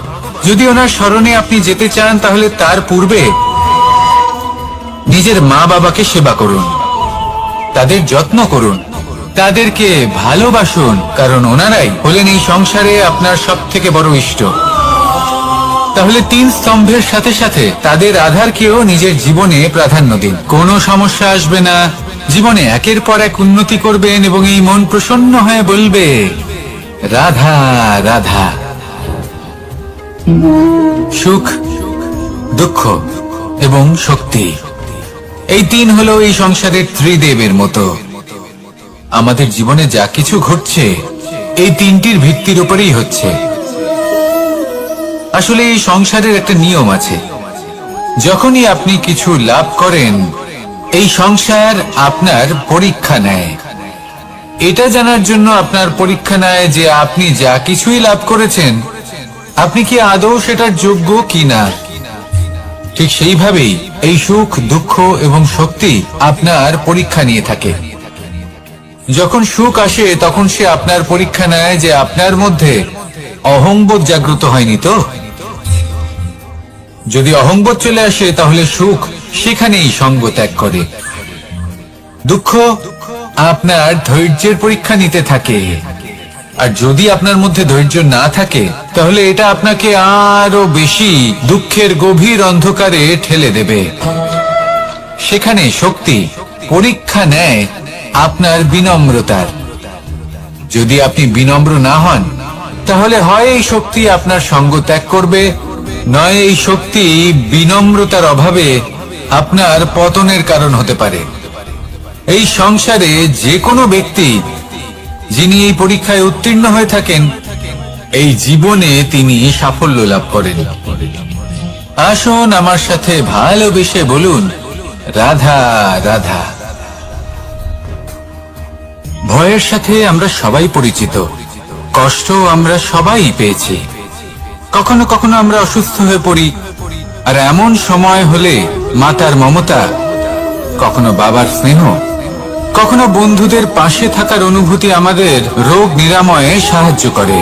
যদি ওনার স্মরণে আপনি যেতে চান তাহলে তার পূর্বে নিজের মা বাবাকে সেবা করুন, তাদের যত্ন করুন, তাদেরকে ভালোবাসুন, কারণ ওনারাই হলেন এই সংসারে আপনার সব থেকে বড় ইষ্ট। তাহলে তিন স্তম্ভের সাথে সাথে তাদের আধারকেও নিজের জীবনে প্রাধান্য দিন। কোনো সমস্যা আসবে না, জীবনে একের পর এক উন্নতি করবেন এবং এই মন প্রসন্ন হয়ে বলবে রাধা রাধা। সুখ, দুঃখ এবং শক্তি, এই তিন হলো এই সংসারের ত্রিদেবের মতো। আমাদের জীবনে যা কিছু ঘটছে এই তিনটির ভিত্তির উপরেই হচ্ছে। আসলে এই সংসারের একটা নিয়ম আছে, যখনই আপনি কিছু লাভ করেন এই সংসার আপনার পরীক্ষা নেয়। এটা জানার জন্য আপনার পরীক্ষা নেয় যে আপনি যা কিছুই লাভ করেছেন আপনি কি আদৌ সেটার যোগ্য কিনা। ঠিক সেইভাবেই এই সুখ, দুঃখ এবং শক্তি আপনার পরীক্ষা নিয়ে থাকে। যখন সুখ আসে তখন সে আপনার পরীক্ষা নেয় যে আপনার মধ্যে অহংবোধ জাগ্রত হয়নি তো। যদি অহংবোধ চলে আসে তাহলে সুখ সেখানেই সঙ্গ ত্যাগ করে। দুঃখ আপনার ধৈর্যের পরীক্ষা নিতে থাকে, আর যদি আপনার মধ্যে ধৈর্য না থাকে তাহলে এটা আপনাকে আরো বেশি দুঃখের গভীর অন্ধকারে ঠেলে দেবে। সেখানে শক্তি পরীক্ষা নেয় আপনার বিনম্রতার। যদি আপনি বিনম্র না হন তাহলে হয় এই শক্তি আপনার সঙ্গ ত্যাগ করবে, নয় এই শক্তি বিনম্রতার অভাবে আপনার পতনের কারণ হতে পারে। এই সংসারে যে কোনো ব্যক্তি যিনি এই পরীক্ষায় উত্তীর্ণ হয়ে থাকেন এই জীবনে তিনি সাফল্য লাভ করেন। আসুন আমার সাথে ভালোবেসে বলুন রাধা রাধা। ভয়ের সাথে আমরা সবাই পরিচিত, কষ্ট আমরা সবাই পেয়েছি। কখনো কখনো আমরা অসুস্থ হয়ে পড়ি, আর এমন সময় হলে মাতার মমতা, কখনো বাবার স্নেহ, কখনো বন্ধুদের পাশে থাকার অনুভূতি আমাদের রোগ নিরাময়ে সাহায্য করে।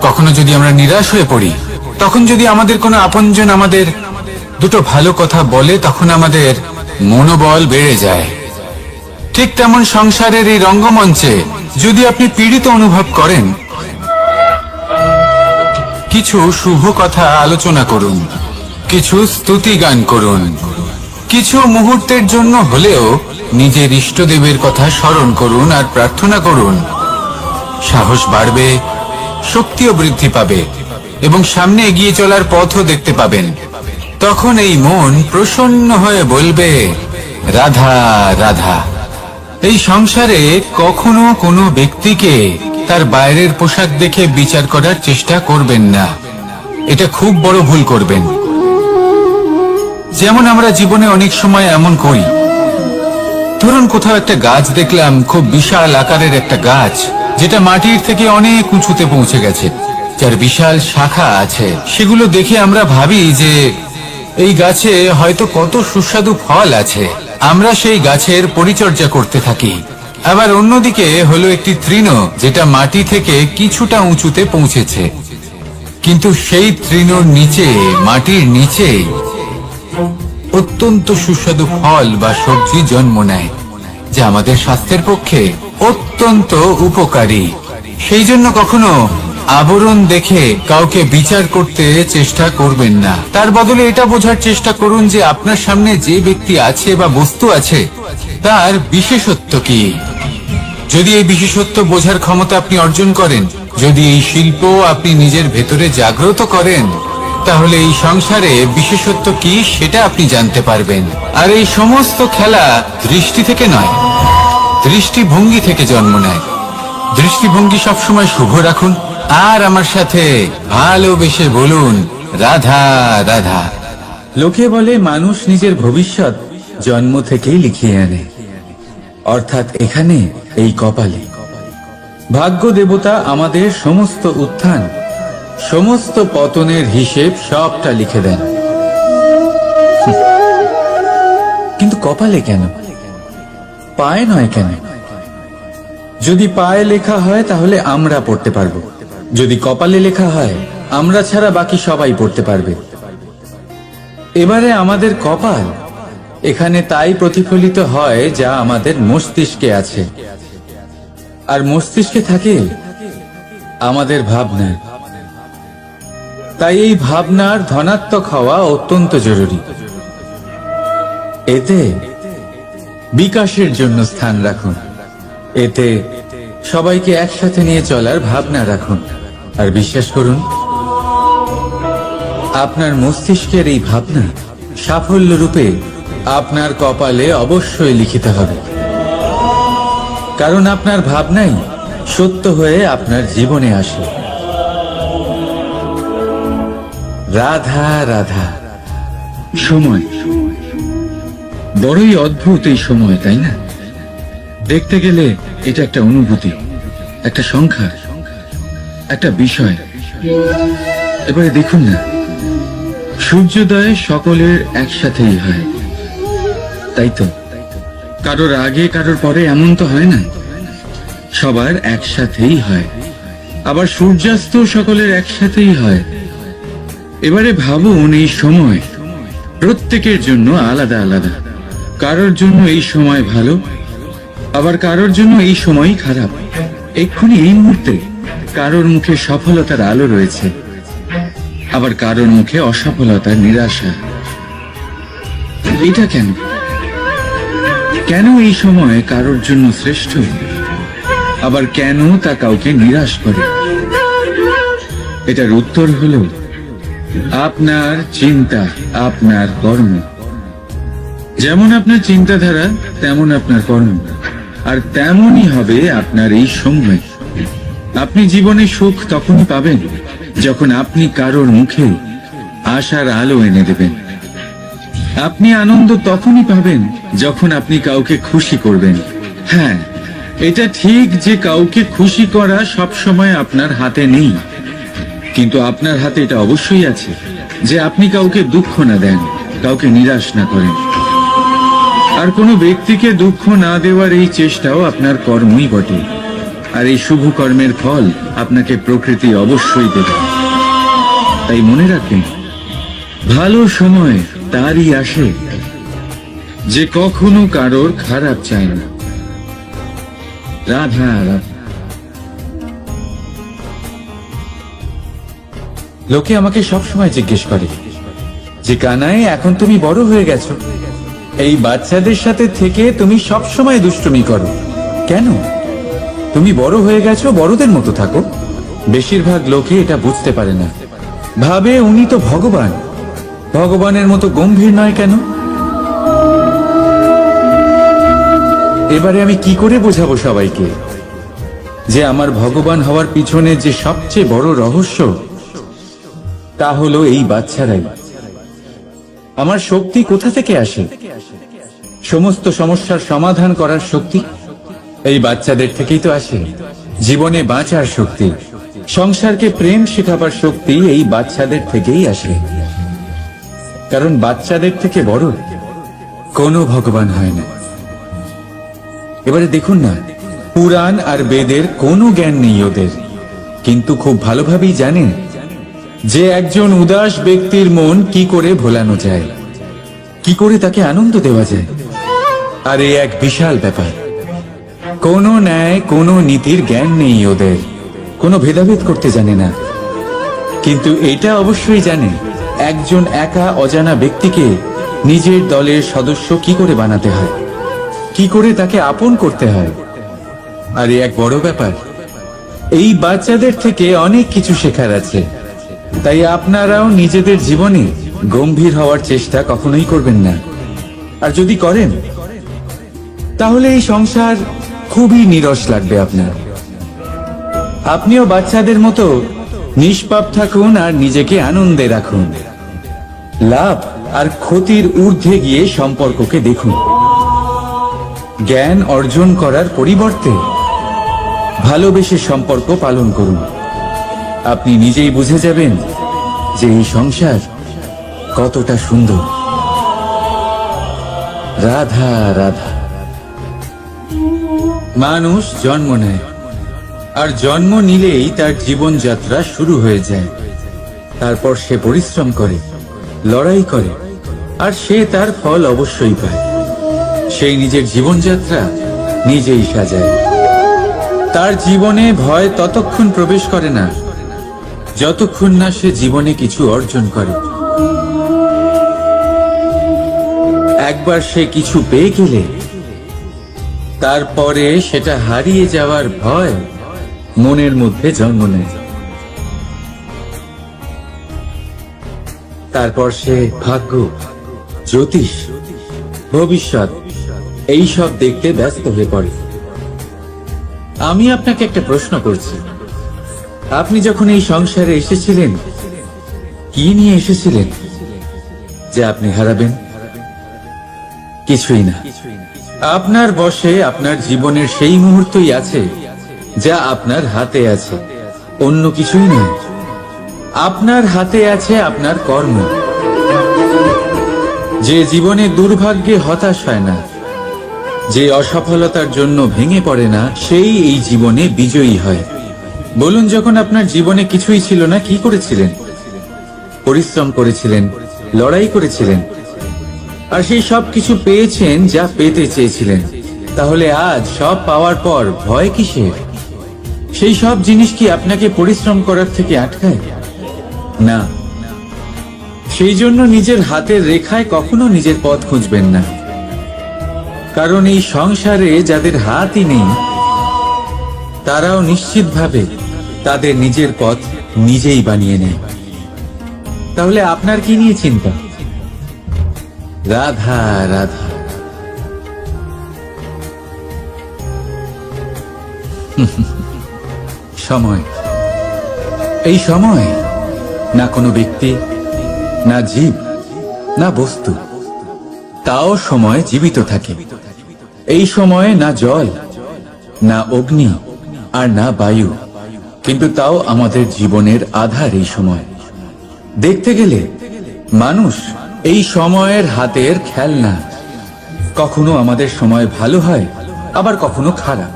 কখনো যদি আমরা নিরাশ হয়ে পড়ি, তখন যদি আমাদের কোনো আপনজন আমাদের দুটো ভালো কথা বলে, তখন আমাদের মনোবল বেড়ে যায়। ঠিক তেমন সংসারের এই রঙ্গমঞ্চে যদি আপনি পীড়িত অনুভব করেন, কিছু শুভ কথা আলোচনা করুন, কিছু স্তুতি গান করুন, কিছু মুহূর্তের জন্য হলেও নিজের ইষ্টদেবের কথা স্মরণ করুন আর প্রার্থনা করুন। সাহস বাড়বে, শক্তিও বৃদ্ধি পাবে এবং সামনে এগিয়ে চলার পথও দেখতে পাবেন। তখন এই মন প্রসন্ন হয়ে বলবে, রাধা রাধা। এই সংসারে কখনো কোনো ব্যক্তিকে তার বাইরের পোশাক দেখে বিচার করার চেষ্টা করবেন না, এটা খুব বড় ভুল করবেন। যেমন আমরা জীবনে অনেক সময় এমন করি, ধরুন কোথাও একটা গাছ দেখলাম, খুব বিশাল আকারের একটা গাছ, যেটা মাটির থেকে অনেক উঁচুতে পৌঁছে গেছে, যার বিশাল শাখা আছে। সেগুলো দেখে আমরা ভাবি যে এই গাছে হয়তো কত সুস্বাদু ফল আছে। আমরা সেই গাছের পরিচর্যা করতে থাকি। আবার অন্যদিকে হলো একটি তৃণ, যেটা মাটি থেকে কিছুটা উঁচুতে পৌঁছেছে, কিন্তু সেই তৃণর নিচে, মাটির নিচে অত্যন্ত সুস্বাদু ফল বা সবজি জন্ম নেয়, যা আমাদের স্বাস্থ্যের পক্ষে অত্যন্ত উপকারী। সেই জন্য কখনো আবরণ দেখে কাউকে বিচার করতে চেষ্টা করবেন না। তার বদলে এটা বোঝার চেষ্টা করুন যে আপনার সামনে যে ব্যক্তি আছে বা বস্তু আছে, তার বিশেষত্ব কি। যদি এই বিশেষত্ব বোঝার ক্ষমতা আপনি অর্জন করেন, যদি এই শিল্প আপনি নিজের ভেতরে জাগ্রত করেন, তাহলে এই সংসারে বিশেষত্ব কি সেটা আপনি জানতে পারবেন। আর এই সমস্ত খেলা দৃষ্টি থেকে নয়, দৃষ্টিভঙ্গি থেকে জন্ম নেয়। দৃষ্টিভঙ্গি সবসময় শুভ রাখুন, আর আমার সাথে ভালোবেসে বলুন, রাধা রাধা। লোকে বলে মানুষ নিজের ভবিষ্যৎ জন্ম থেকেই লিখিয়ে আনে, অর্থাৎ এখানে এই কপালে। ভাগ্য দেবতা আমাদের সমস্ত উত্থান, সমস্ত পতনের হিসেব সবটা লিখে দেন। কিন্তু কপালে কেন, পায়ে নয় কেন? যদি পায়ে লেখা হয় তাহলে আমরা পড়তে পারবো, যদি কপালে লেখা হয় আমরা ছাড়া বাকি সবাই পড়তে পারবে। এবারে আমাদের কপাল এখানে তাই প্রতিফলিত হয় যা আমাদের মস্তিষ্কে আছে, আর মস্তিষ্কে থাকে আমাদের ভাবনা। তাই এই ভাবনার ধনাত্মক হওয়া অত্যন্ত জরুরি। এতে বিকাশের জন্য স্থান রাখুন, এতে সবাইকে একসাথে নিয়ে চলার ভাবনা রাখুন, আর বিশ্বাস করুন আপনার মস্তিষ্কের এই ভাবনা সাফল্য রূপে আপনার কপালে অবশ্যই লিখিত হবে। কারণ আপনার ভাবনাই সত্য হয়ে আপনার জীবনে আসে। রাধা রাধা। সময় বড়ই অদ্ভুত, এই সময়, তাই না? দেখতে গেলে এটা একটা অনুভূতি, একটা সংখ্যা, একটা বিষয়। এবারে দেখুন না, সূর্যোদয় সকলের একসাথেই হয়, তাই তো? কারোর আগে কারোর পরে এমন তো হয় না, সবার একসাথেই হয়। আবার সূর্যাস্ত সকলের একসাথেই হয়। এবারে ভাবুন, এই সময় প্রত্যেকের জন্য আলাদা আলাদা। কারোর জন্য এই সময় ভালো, আবার কারোর জন্য এই সময়ই খারাপ। এক্ষুনি এই মুহূর্তে কারোর মুখে সফলতার আলো রয়েছে, আবার কারোর মুখে অসফলতার নিরাশা। এটা কেন? কেন এই সময় কারোর জন্য শ্রেষ্ঠ, আবার কেন তা কাউকে নিরাশ করে? এটার উত্তর হলো আপনার চিন্তা, আপনার কর্ম। যেমন আপনার চিন্তাধারা, তেমন আপনার কর্ম, আর তেমনই হবে আপনার এই সময়। আপনি জীবনে সুখ তখনই পাবেন যখন আপনি কারোর মুখে আশার আলো এনে দেবেন। আপনি আনন্দ তখনই পাবেন যখন আপনি কাউকে খুশি করবেন। হ্যাঁ, এটা ঠিক যে কাউকে খুশি করা সব সময় আপনার হাতে নেই, কিন্তু আপনার হাতে এটা অবশ্যই আছে যে আপনি কাউকে দুঃখ না দেন, কাউকে নিরাশ না করেন। আর কোনো ব্যক্তিকে দুঃখ না দেওয়ার এই চেষ্টাও আপনার কর্মই বটে। আর এই শুভ কর্মের ফল আপনাকে প্রকৃতি অবশ্যই দেবে। তাই মনে রাখবেন, ভালো সময় তারই আসে যে কখনো কারোর খারাপ চায় না। রাধা রাধা। লোকে আমাকে সবসময় জিজ্ঞেস করে যে কানাই, এখন তুমি বড় হয়ে গেছো, এই বাচ্চাদের সাথে থেকে তুমি সবসময় দুষ্টুমি করো কেন? তুমি বড় হয়ে গেছো, বড়দের মতো থাকো। বেশিরভাগ লোকে এটা বুঝতে পারে না, ভাবে উনি তো ভগবান, ভগবানের মতো গম্ভীর নয় কেন? এবারে আমি কি করে বোঝাবো সবাইকে যে আমার ভগবান হওয়ার পিছনে যে সবচেয়ে বড় রহস্য, তা হলো এই বাচ্চারাই। আমার শক্তি কোথা থেকে আসে? সমস্ত সমস্যার সমাধান করার শক্তি এই বাচ্চাদের থেকেই তো আসে। জীবনে বাঁচার শক্তি, সংসারকে প্রেম শেখাবার শক্তি এই বাচ্চাদের থেকেই আসে। কারণ বাচ্চাদের থেকে বড় কোনো ভগবান হয় না। এবারে দেখুন না, পুরাণ আর বেদের কোনো জ্ঞান নেই ওদের, কিন্তু খুব ভালোভাবেই জানেন যে একজন উদাস ব্যক্তির মন কি করে ভোলানো যায়, কি করে তাকে আনন্দ দেওয়া যায়। আর এই এক বিশাল ব্যাপার। কোনো ন্যায়, কোনো নীতির জ্ঞান নেই ওদের, কোনো ভেদাভেদ করতে জানে না। কিন্তু এটা অবশ্যই জানে একজন একা অজানা ব্যক্তিকে নিজের দলের সদস্য কি করে বানাতে হয়, কি করে তাকে আপন করতে হয়। আর এক বড় ব্যাপার, এই বাচ্চাদের থেকে অনেক কিছু শেখার আছে। তাই আপনারাও নিজেদের জীবনে গম্ভীর হওয়ার চেষ্টা কখনোই করবেন না। আর যদি করেন তাহলে এই সংসার খুবই নিরস লাগবে আপনার। আপনিও বাচ্চাদের মতো নিষ্পাপ থাকুন আর নিজেকে আনন্দে রাখুন। লাভ আর ক্ষতির ঊর্ধ্বে গিয়ে সম্পর্ককে দেখুন। জ্ঞান অর্জন করার পরিবর্তে ভালোবেসে সম্পর্ক পালন করুন। আপনি নিজেই বুঝে যাবেন যে এই সংসার কতটা সুন্দর। রাধা রাধা। মানুষ জন্ম নেয়, আর জন্ম নিলেই তার জীবনযাত্রা শুরু হয়ে যায়। তারপর সে পরিশ্রম করে, লড়াই করে, আর সে তার ফল অবশ্যই পায়। সেই নিজের জীবনযাত্রা নিজেই সাজায়। তার জীবনে ভয় ততক্ষণ প্রবেশ করে না যতক্ষণ না সে জীবনে কিছু অর্জন করে। একবার সে কিছু পেয়ে গেলে তারপরে সেটা হারিয়ে যাওয়ার ভয় মনের মধ্যে জন্ম নেয়। তারপর সে ভাগ্য, জ্যোতিষ, ভবিষ্যৎ এই সব দেখতে ব্যস্ত হয়ে পড়ে। আমি আপনাকে একটা প্রশ্ন করছি, আপনি যখন এই সংসারে এসেছিলেন কি নিয়ে এসেছিলেন যে আপনি হারাবেন? কিছুই না। আপনার বশে আপনার জীবনের সেই মুহূর্তই আছে যা আপনার হাতে আছে, অন্য কিছুই নয়। আপনার হাতে আছে আপনার কর্ম। যে জীবনে দুর্ভাগ্যে হতাশ হয় না, যে অসফলতার জন্য ভেঙে পড়ে না, সেই এই জীবনে বিজয়ী হয়। বলুন, যখন আপনার জীবনে কিছুই ছিল না, কি করেছিলেন? পরিশ্রম করেছিলেন, লড়াই করেছিলেন, আর সেই সব কিছু পেয়েছেন যা পেতে চেয়েছিলেন। তাহলে আজ সব পাওয়ার পর ভয় কিসের? সেই সব জিনিস কি আপনাকে পরিশ্রম করার থেকে আটকায়? না। সেই জন্য নিজের হাতের রেখায় কখনো নিজের পথ খুঁজবেন না। কারণ এই সংসারে যাদের হাতই নেই, তারাও নিশ্চিতভাবে তাদের নিজের পথ নিজেই বানিয়ে নেয়। তাহলে আপনার কি নিয়ে চিন্তা? রাধা রাধা। সময়, এই সময় না কোনো ব্যক্তি, না জীব, না বস্তু, তাও সময় জীবিত থাকে। এই সময়ে না জল, না অগ্নি আর না বায়ু, কিন্তু তাও আমাদের জীবনের আধার এই সময়। দেখতে গেলে মানুষ এই সময়ের হাতের খেলনা। কখনো আমাদের সময় ভালো হয়, আবার কখনো খারাপ।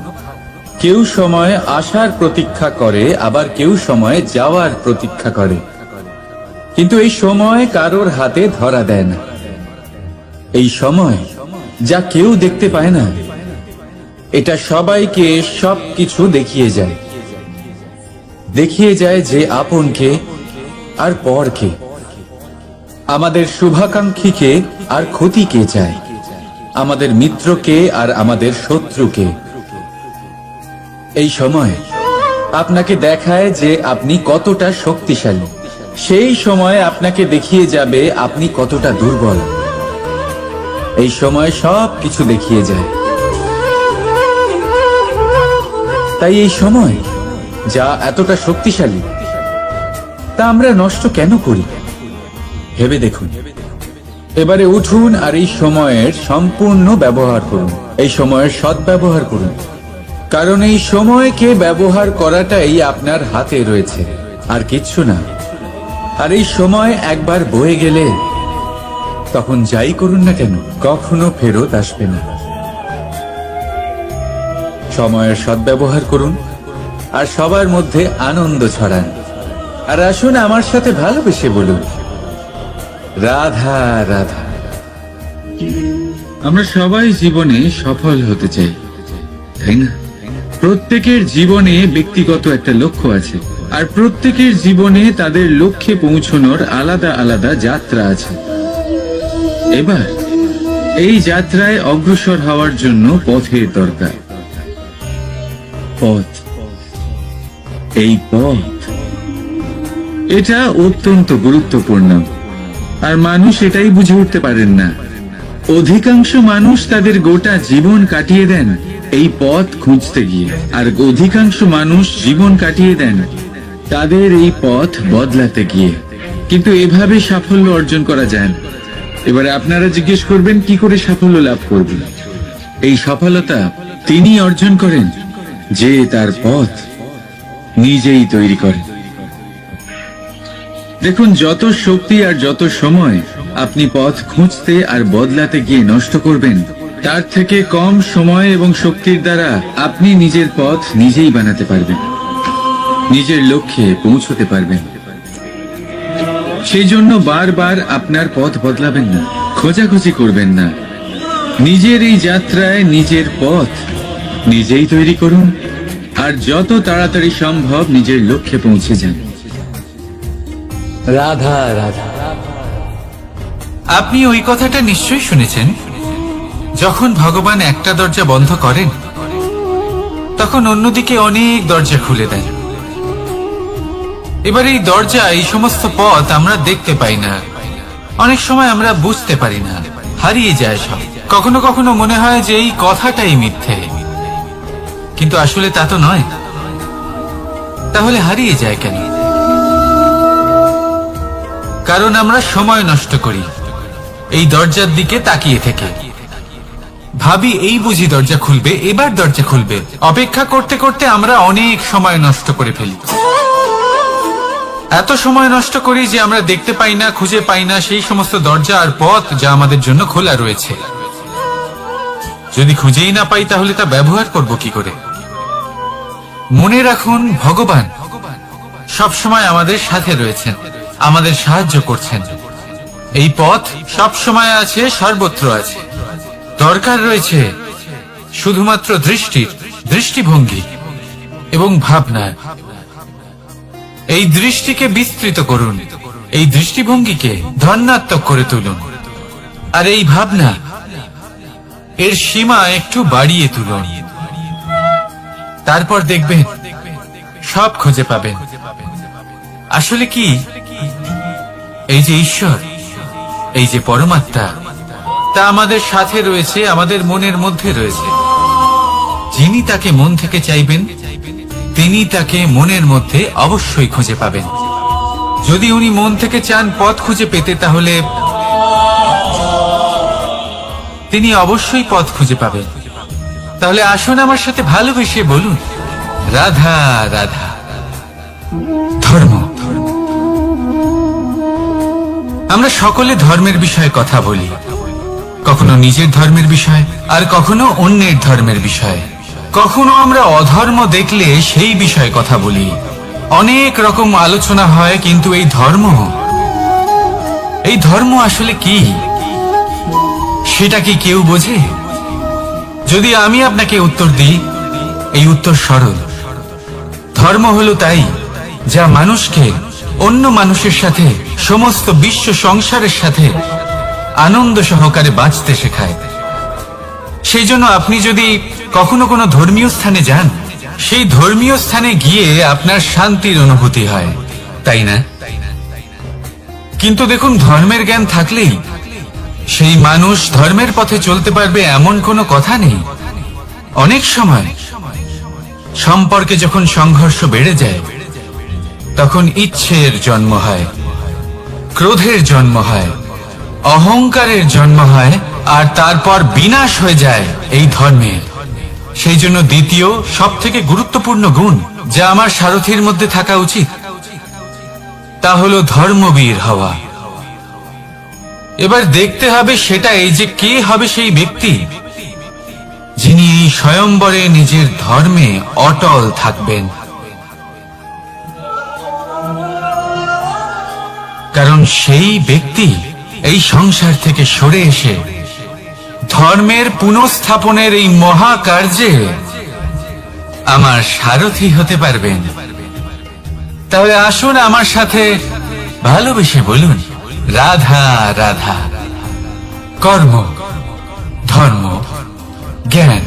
কেউ সময় আসার প্রতীক্ষা করে, আবার কেউ সময় যাওয়ার প্রতীক্ষা করে, কিন্তু এই সময় কারোর হাতে ধরা দেয় না। এই সময় যা কেউ দেখতে পায় না, এটা সবাইকে সবকিছু দেখিয়ে যায়। দেখিয়ে যায় যে আপনকে আর পরকে, আমাদের শুভাকাঙ্ক্ষীকে আর ক্ষতিকে চায়, আমাদের মিত্রকে আর আমাদের শত্রুকে। এই সময় আপনাকে দেখায় যে আপনি কতটা শক্তিশালী, সেই সময় আপনাকে দেখিয়ে যাবে আপনি কতটা দুর্বল। এই সময় সব কিছু দেখিয়ে যায়। তাই এই সময় যা এতটা শক্তিশালী, তা আমরা নষ্ট কেন করি? ভেবে দেখুন। এবারে উঠুন আর এই সময়ের সম্পূর্ণ ব্যবহার করুন, এই সময়ের সদ্ব্যবহার করুন, কারণ এই সময়কে ব্যবহার করাটাই আপনার হাতে রয়েছে, আর কিচ্ছু না। আর এই সময় একবার বয়ে গেলে তখন যাই করুন না কেন, কখনো ফেরত আসবে না। সময়ের সদ্ব্যবহার করুন আর সবার মধ্যে আনন্দ ছড়ান। আর আসুন আমার সাথে ভালোবেসে বলুন, রাধা রাধা। আমরা সবাই জীবনে সফল হতে চাই, তাই না? প্রত্যেকের জীবনে ব্যক্তিগত একটা লক্ষ্য আছে, আর প্রত্যেকের জীবনে তাদের লক্ষ্যে পৌঁছানোর আলাদা আলাদা যাত্রা আছে। এবার এই যাত্রায় অগ্রসর হওয়ার জন্য পথের দরকার। পথ, এই পথ, এটা অত্যন্ত গুরুত্বপূর্ণ, আর মানুষ এটাই বুঝে উঠতে পারেন না। অধিকাংশ মানুষ তাদের গোটা জীবন কাটিয়ে দেন এই পথ খুঁজতে গিয়ে, আর অধিকাংশ মানুষ জীবন কাটিয়ে দেন তাদের এই পথ বদলাতে গিয়ে। কিন্তু এভাবে সাফল্য অর্জন করা যায় না। এবারে আপনারা জিজ্ঞেস করবেন, কি করে সাফল্য লাভ করবেন? এই সফলতা তিনি অর্জন করেন যে তার পথ নিজেই তৈরি করেন। দেখুন, যত শক্তি আর যত সময় আপনি পথ খুঁজতে আর বদলাতে গিয়ে নষ্ট করবেন, তার থেকে কম সময় এবং শক্তির দ্বারা আপনি নিজের পথ নিজেই বানাতে পারবেন, নিজের লক্ষ্যে পৌঁছতে পারবেন। সেই জন্য বারবার আপনার পথ বদলাবেন না, খোঁজাখুঁজি করবেন না। নিজের এই যাত্রায় নিজের পথ নিজেই তৈরি করুন, আর যত তাড়াতাড়ি সম্ভব নিজের লক্ষ্যে পৌঁছে যান। রাধা রাধা। আপনি ওই কথাটা নিশ্চয়ই শুনেছেন, যখন ভগবান একটা দরজা বন্ধ করেন তখন অন্যদিকে অনেক দরজা খুলে দেন। এবার এই দরজা, এই সমস্ত পথ আমরা দেখতে পাই না, অনেক সময় আমরা বুঝতে পারি না, হারিয়ে যায় সব। কখনো কখনো মনে হয় যে এই কথাটাই মিথ্যে, কিন্তু আসলে তা তো নয়। তাহলে হারিয়ে যায় কেন? কারণ আমরা সময় নষ্ট করি এই দরজার দিকে তাকিয়ে থেকে। ভাবি এই বুঝি দরজা খুলবে, এবার দরজা খুলবে। অপেক্ষা করতে করতে আমরা অনেক সময় নষ্ট করে ফেলি। এত সময় নষ্ট করি যে আমরা দেখতে পাই না, খুঁজে পাই না সেই সমস্ত দরজা আর পথ যা আমাদের জন্য খোলা রয়েছে। যদি খুঁজেই না পাই তাহলে তা ব্যবহার করব কি করে? মনে রাখুন, ভগবান সব সময় আমাদের সাথে রয়েছেন, আমাদের সাহায্য করছেন। এই পথ সব সময় আছে, সর্বত্র আছে। দরকার রয়েছে শুধুমাত্র দৃষ্টির, দৃষ্টিভঙ্গি এবং ভাবনা। এই দৃষ্টিকে বিস্তৃত করুন, এই দৃষ্টিভঙ্গিকে ধন্যাত্মক করে তুলুন, আর এই ভাবনা, এর সীমা একটু বাড়িয়ে তুলুন। তারপর দেখবেন সব খুঁজে পাবেন। আসলে কি, এই যে ঈশ্বর, এই যে পরমাত্মা, তা আমাদের সাথে রয়েছে, আমাদের মনের মধ্যে রয়েছে। যিনি তাকে মন থেকে চাইবেন, তিনি তাকে মনের মধ্যে অবশ্যই খুঁজে পাবেন। যদি উনি মন থেকে চান পথ খুঁজে পেতে, তাহলে তিনি অবশ্যই পথ খুঁজে পাবেন। তাহলে আসুন আমার সাথে ভালোবেসে বলুন, রাধা রাধা। ধর্ম। আমরা সকলে ধর্মের বিষয়ে কথা বলি, কখনো নিজের ধর্মের বিষয়, আর কখনো অন্যের ধর্মের বিষয়। কখনো আমরা অধর্ম দেখলে সেই বিষয়ে কথা বলি। অনেক রকম আলোচনা হয়, কিন্তু এই ধর্ম আসলে কি, সেটা কি কেউ বোঝে? যদি আমি আপনাকে উত্তর দিই, এই উত্তর সরল। ধর্ম হলো তাই যা মানুষকে অন্য মানুষের সাথে, সমস্ত বিশ্ব সংসারের সাথে আনন্দ সহকারে বাঁচতে শেখায়। সেই জন্য আপনি যদি কখনো কোনো ধর্মীয় স্থানে যান, সেই ধর্মীয় স্থানে গিয়ে আপনার শান্তির অনুভূতি হয়, তাই না? কিন্তু দেখুন, ধর্মের জ্ঞান থাকলেই সেই মানুষ ধর্মের পথে চলতে পারবে এমন কোনো কথা নেই। অনেক সময় সম্পর্কে যখন সংঘর্ষ বেড়ে যায়, তখন ইচ্ছের জন্ম হয়, ক্রোধের জন্ম হয়, অহংকারের জন্ম হয়, আর তারপর বিনাশ হয়ে যায় এই ধর্মের। সেই জন্য দ্বিতীয় সবথেকে গুরুত্বপূর্ণ গুণ যা আমার সারথীর মধ্যে থাকা উচিত, তা হলো ধর্মবীর হওয়া। এবার দেখতে হবে সেটা এই যে কে হবে সেই ব্যক্তি যিনি এই স্বয়ম্বরে নিজের ধর্মে অটল থাকবেন। কারণ সেই ব্যক্তি এই সংসার থেকে সরে এসে ধর্মের পুনঃস্থাপনের এই মহাকার্যে আমার সারথী হতে পারবেন। তাহলে আসুন আমার সাথে ভালোবেসে বলুন, রাধা রাধা। কর্ম, ধর্ম, জ্ঞান,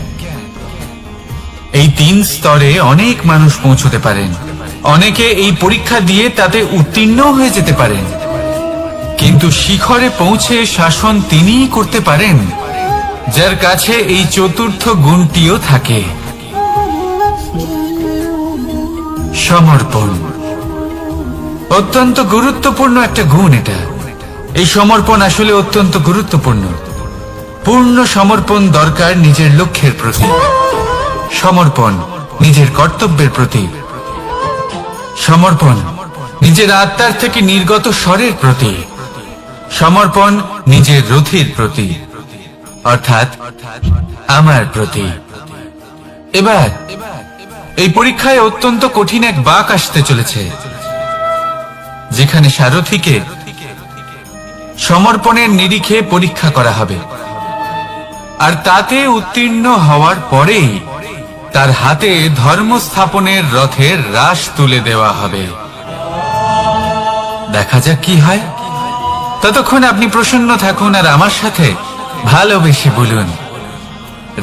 এই 3 স্তরে অনেক মানুষ পৌঁছতে পারেন। অনেকে এই পরীক্ষা দিয়ে তাতে উত্তীর্ণ হয়ে যেতে পারেন, কিন্তু শিখরে পৌঁছে শাসন তিনিই করতে পারেন যার কাছে এই চতুর্থ গুণটিও থাকে, সমর্পণ। অত্যন্ত গুরুত্বপূর্ণ একটা গুণ এটা। এই সমর্পণ আসলে অত্যন্ত গুরুত্বপূর্ণ। পূর্ণ সমর্পণ দরকার নিজের লক্ষ্যের প্রতি, সমর্পণ নিজের কর্তব্যের প্রতি, সমর্পণ নিজের আত্মার থেকে নির্গত স্বরের প্রতি, সমর্পণ নিজের রথীর প্রতি, অর্থাৎ আমার প্রতি। এবার এই পরীক্ষায় অত্যন্ত কঠিন এক বাঁক আসতে চলেছে, যেখানে সারথীকে সমর্পণের নিরিখে পরীক্ষা করা হবে, আর তাতে উত্তীর্ণ হওয়ার পরেই তার হাতে ধর্ম স্থাপনের রথের রাশ তুলে দেওয়া হবে। দেখা যাক কি হয়। ততক্ষণ আপনি প্রসন্ন থাকুন আর আমার সাথে ভালোবেসে বলুন,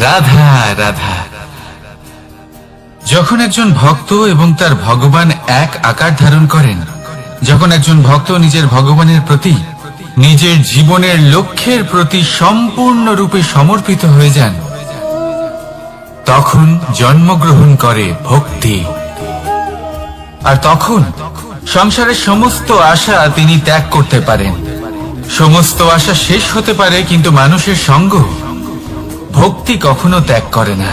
রাধা রাধা। যখন একজন ভক্ত এবং তার ভগবান এক আকার ধারণ করেন, যখন একজন ভক্ত নিজের ভগবানের প্রতি, নিজের জীবনের লক্ষ্যের প্রতি সম্পূর্ণরূপে সমর্পিত হয়ে যান, তখন জন্মগ্রহণ করে ভক্তি। আর তখন সংসারের সমস্ত আশা তিনি ত্যাগ করতে পারেন। সমস্ত আশা শেষ হতে পারে, কিন্তু মানুষের সঙ্গ ভক্তি কখনো ত্যাগ করে না।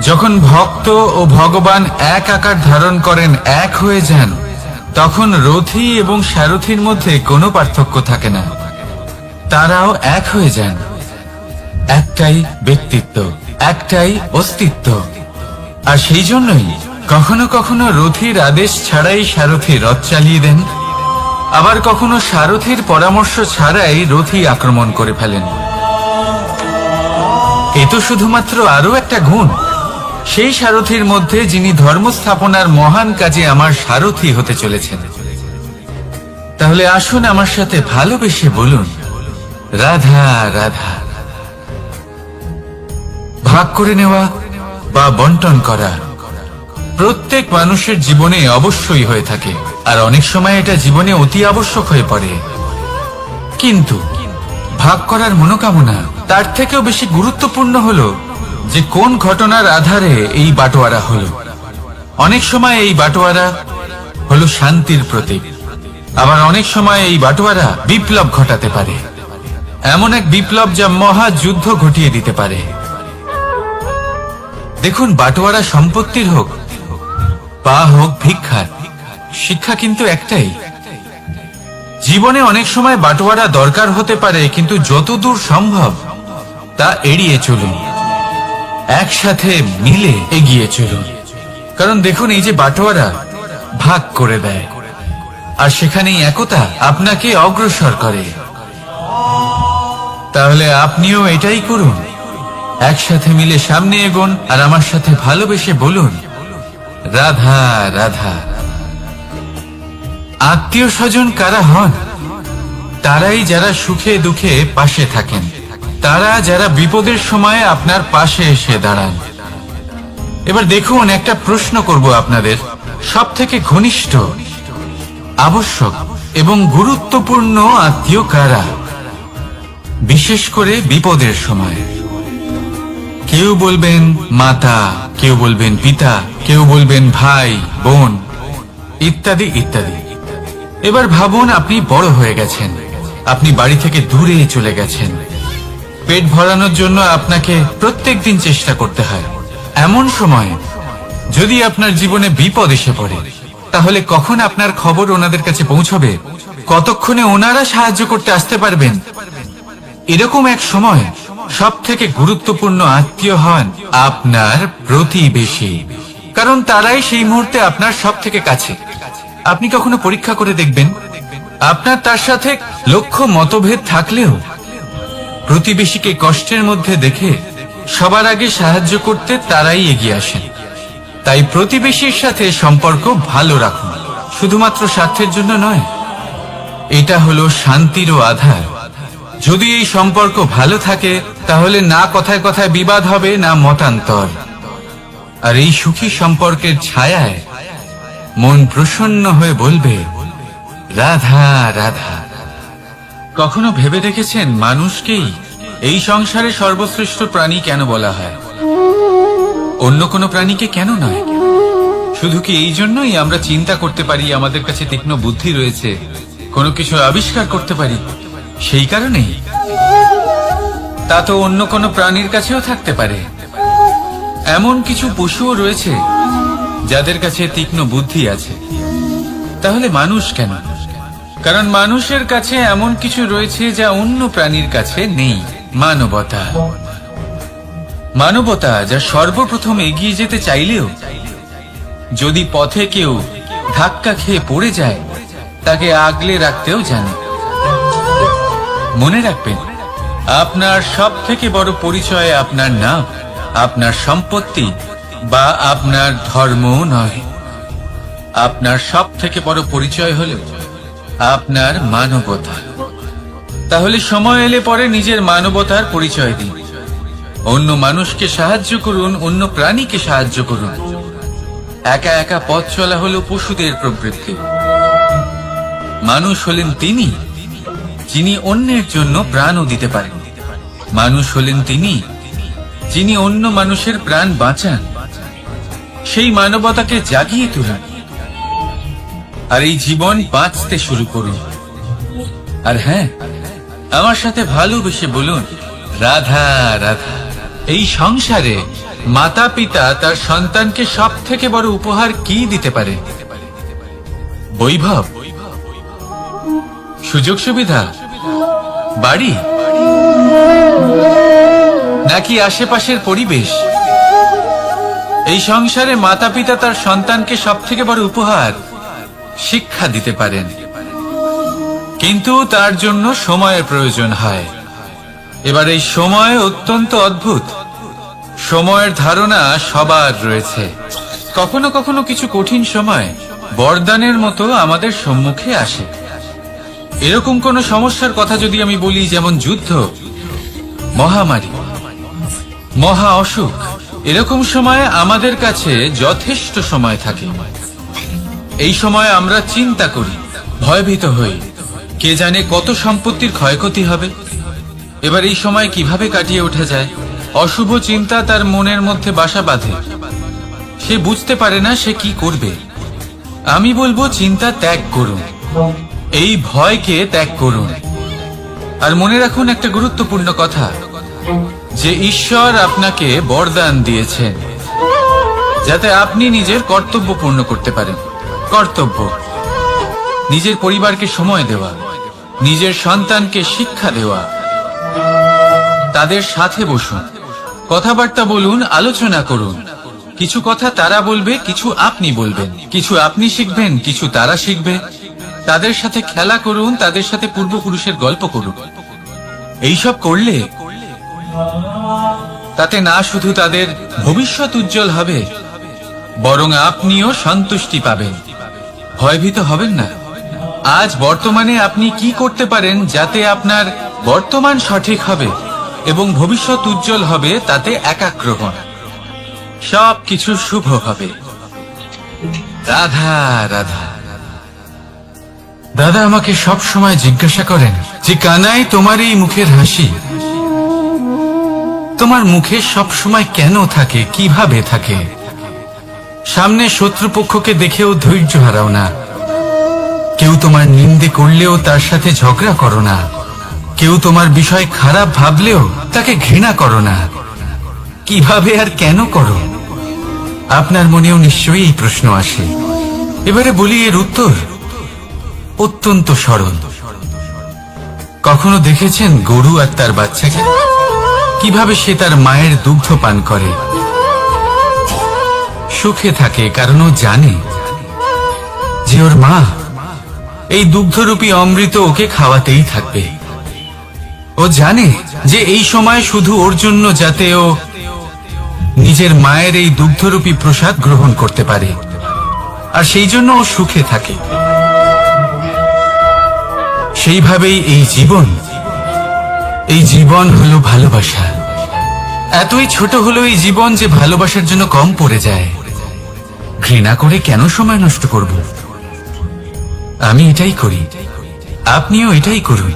যখন ভক্ত ও ভগবান এক আকার ধারণ করেন, এক হয়ে যান, তখন রথী এবং সারথীর মধ্যে কোনো পার্থক্য থাকে না। তারাও এক হয়ে যান। একটাই ব্যক্তিত্ব, একটাই অস্তিত্ব। আর সেই জন্যই কখনো কখনো রথীর আদেশ ছাড়াই সারথী রথ চালিয়ে দেন, আবার কখনো সারথীর পরামর্শ ছাড়াই রথী আক্রমণ করে ফেলেন। এ তো শুধুমাত্র আরো একটা গুণ সেই সারথীর মধ্যে যিনি ধর্ম স্থাপনার মহান কাজে আমার সারথী হতে চলেছেন। তাহলে আসুন আমার সাথে ভালোবেসে বলুন, রাধা রাধা। ভাগ করে নেওয়া বা বন্টন করা প্রত্যেক মানুষের জীবনে অবশ্যই হয়ে থাকে, আর অনেক সময় এটা জীবনে অতি আবশ্যক হয়ে পড়ে। কিন্তু ভাগ করার মনোকামনা তার থেকেও বেশি গুরুত্বপূর্ণ হলো যে কোন ঘটনার আধারে এই বাটোয়ারা হলো। অনেক সময় এই বাটোয়ারা হলো শান্তির প্রতীক, আবার অনেক সময় এই বাটোয়ারা বিপ্লব ঘটাতে পারে। এমন এক বিপ্লব যা মহাযুদ্ধ ঘটিয়ে দিতে পারে। দেখুন, বাটোয়ারা সম্পত্তির হোক বা হোক ভিক্ষার, শিক্ষা কিন্তু একটাই। জীবনে অনেক সময় বাটোয়ারা দরকার হতে পারে, কিন্তু যতদূর সম্ভব তা এড়িয়ে চলুন, একসাথে মিলে এগিয়ে চলুন। কারণ দেখুন, এই যে বাটোয়ারা ভাগ করে দেয়, আর সেখানেই একতা আপনাকে অগ্রসর করে। তাহলে আপনিও এটাই করুন, একসাথে মিলে সামনে এগোন, আর আমার সাথে ভালোবেসে বলুন, রাধা রাধা। আত্মীয় স্বজন কারা হন? তারাই যারা সুখে দুঃখে পাশে থাকেন, তারা যারা বিপদের সময় আপনার পাশে এসে দাঁড়ান। এবার দেখুন, একটা প্রশ্ন করব আপনাদের, সব থেকে ঘনিষ্ঠ, আবশ্যক এবং গুরুত্বপূর্ণ আত্মীয় কারা, বিশেষ করে বিপদের সময়? কেউ বলবেন মাতা, কেউ বলবেন পিতা, কেউ বলবেন ভাই বোন, ইত্যাদি ইত্যাদি। এবার ভাবুন, আপনি বড় হয়ে গেছেন, আপনি বাড়ি থেকে দূরে চলে গেছেন। পেট ভরানোর জন্য আপনাকে প্রত্যেকদিন চেষ্টা করতে হয়। এমন সময় যদি আপনার জীবনে বিপদ এসে পড়ে, তাহলে কখন আপনার খবর ওনাদের কাছে পৌঁছবে? কতক্ষণে ওনারা সাহায্য করতে আসতে পারবেন? এরকম এক সময় সব থেকে গুরুত্বপূর্ণ আত্মীয় হন আপনার প্রতিবেশী, কারণ তারাই সেই মুহূর্তে আপনার সব থেকে কাছে। আপনি কখনো পরীক্ষা করে দেখবেন, আপনার তার সাথে লক্ষ্য মতভেদ থাকলেও প্রতিবেশীকে কষ্টের মধ্যে দেখে সবার আগে সাহায্য করতে তারাই এগিয়ে আসেন। তাই প্রতিবেশীর সাথে সম্পর্ক ভালো রাখুন, শুধুমাত্র স্বার্থের জন্য নয়। এটা হলো শান্তিরও আধার। যদি এই সম্পর্ক ভালো থাকে, তাহলে না কথায় কথায় বিবাদ হবে, না মতান্তর। আর এই সুখী সম্পর্কের ছায়ায় মন প্রসন্ন হয়ে বলবে, রাধা রাধা। কখনো ভেবে দেখেছেন, মানুষকেই এই সংসারে সর্বশ্রেষ্ঠ প্রাণী কেন বলা হয়? অন্য কোনো প্রাণীকে কেন নয়? শুধু কি এই জন্যই আমরা চিন্তা করতে পারি, আমাদের কাছে তীক্ষ্ণ বুদ্ধি রয়েছে, কোনো কিছু আবিষ্কার করতে পারি, সেই কারণেই? তা তো অন্য কোনো প্রাণীর কাছেও থাকতে পারে। এমন কিছু পশুও রয়েছে যাদের কাছে তীক্ষ্ণ বুদ্ধি আছে। তাহলে মানুষ কেন? কারণ মানুষের কাছে এমন কিছু রয়েছে যা অন্য প্রাণীর কাছে নেই। মানবতা। মানবতা, যা সর্বপ্রথম এগিয়ে যেতে চাইলেও যদি পথে কেউ ধাক্কা খেয়ে পড়ে যায়, তাকে আগলে রাখতেও জানে। মনে রাখবেন, আপনার সব থেকে বড় পরিচয় আপনার নাম, আপনার সম্পত্তি বা আপনার ধর্মও নয়। আপনার সব থেকে বড় পরিচয় হলো আপনার মানবতা। তাহলে সময় এলে পরে নিজের মানবতার পরিচয় দিন। অন্য মানুষকে সাহায্য করুন, অন্য প্রাণীকে সাহায্য করুন। একা একা পথ চলা হলো পশুদের প্রবৃত্তি। মানুষ হলেন তিনি যিনি অন্যের জন্য প্রাণও দিতে পারেন। মানুষ হলেন তিনি যিনি অন্য মানুষের প্রাণ বাঁচান। সেই মানবতাকে জাগিয়ে তুলুন, আর এই জীবন বাঁচতে শুরু করুন। আর হ্যাঁ, আমার সাথে ভালোবেসে বলুন, রাধা রাধা। এই সংসারে মাতা পিতা তার সন্তানকে সব থেকে বড় উপহার কি দিতে পারে? বৈভব, সুযোগ সুবিধা, বাড়ি, নাকি আশেপাশের পরিবেশ? এই সংসারে মাতা পিতা তার সন্তানকে সব থেকে বড় উপহার শিক্ষা দিতে পারেন, কিন্তু তার জন্য সময়ের প্রয়োজন হয়। এবার এই সময় অত্যন্ত অদ্ভুত। সময়ের ধারণা সবার রয়েছে। কখনো কখনো কিছু কঠিন সময় বরদানের মতো আমাদের সম্মুখে আসে। এরকম কোন সমস্যার কথা যদি আমি বলি, যেমন যুদ্ধ, মহামারী, মহা অসুখ, এরকম সময় আমাদের কাছে যথেষ্ট সময় থাকে। এই সময় আমরা চিন্তা করি, ভয়ভীত হই, কে জানে কত সম্পত্তির ক্ষয়ক্ষতি হবে। এবার এই সময় কিভাবে কাটিয়ে ওঠা যায়? অশুভ চিন্তা তার মনের মধ্যে বাসা বাঁধে। সে বুঝতে পারে না সে কি করবে। আমি বলবো, চিন্তা ত্যাগ করুন, এই ভয়কে ত্যাগ করুন, আর মনে রাখুন একটা গুরুত্বপূর্ণ কথা, যে ঈশ্বর আপনাকে বরদান দিয়েছেন যাতে আপনি নিজের কর্তব্য পূর্ণ করতে পারেন। কর্তব্য, নিজের পরিবারকে সময় দেওয়া, নিজের সন্তানকে শিক্ষা দেওয়া, তাদের সাথে বসুন, কথাবার্তা বলুন, আলোচনা করুন। কিছু কথা তারা বলবে, কিছু আপনি বলবেন, কিছু আপনি শিখবেন, কিছু তারা শিখবে। তাদের সাথে খেলা করুন, তাদের সাথে পূর্বপুরুষের গল্প করুন। এইসব করলে তাতে না শুধু তাদের ভবিষ্যৎ উজ্জ্বল হবে, বরং আপনিও সন্তুষ্টি পাবেন। ভয়ভীত হবেন না। আজ বর্তমানে আপনি কি করতে পারেন যাতে আপনার বর্তমান সঠিক হবে এবং ভবিষ্যৎ উজ্জ্বল হবে, তাতে একাগ্র হন। সবকিছু শুভ হবে। রাধা রাধা। দাদা আমাকে সব সময় জিজ্ঞাসা করেন যে কানাই, তোমার এই মুখের হাসি, তোমার মুখে সব সময় কেন থাকে, কিভাবে থাকে? সামনে শত্রুপক্ষকে দেখেও ধৈর্য হারাও না, কেউ তোমার নিন্দে করলেও তার সাথে ঝগড়া করো না, কেউ তোমার বিষয় খারাপ ভাবলেও তাকে ঘৃণা করো না। কিভাবে আর কেন করো? আপনার মনেও নিশ্চয়ই এই প্রশ্ন আসে। এবারে বলি, এর উত্তর অত্যন্ত সরল। কখনো দেখেছেন গরু আর তার বাচ্চাকে কিভাবে সে তার মায়ের দুগ্ধ পান করে? সুখে থাকে, কারণ ও জানে যে ওর মা এই দুগ্ধরূপী অমৃত ওকে খাওয়াতেই থাকবে। ও জানে যে এই সময় শুধু ওর জন্য, যাতে ও নিজের মায়ের এই দুগ্ধরূপী প্রসাদ গ্রহণ করতে পারে, আর সেই জন্য ও সুখে থাকে। সেইভাবেই এই জীবন হলো ভালোবাসা। এতই ছোট হলো এই জীবন যে ভালোবাসার জন্য কম পড়ে যায়। ঘৃণা করে কেন সময় নষ্ট করব? আমি এটাই করি, আপনিও এটাই করুন।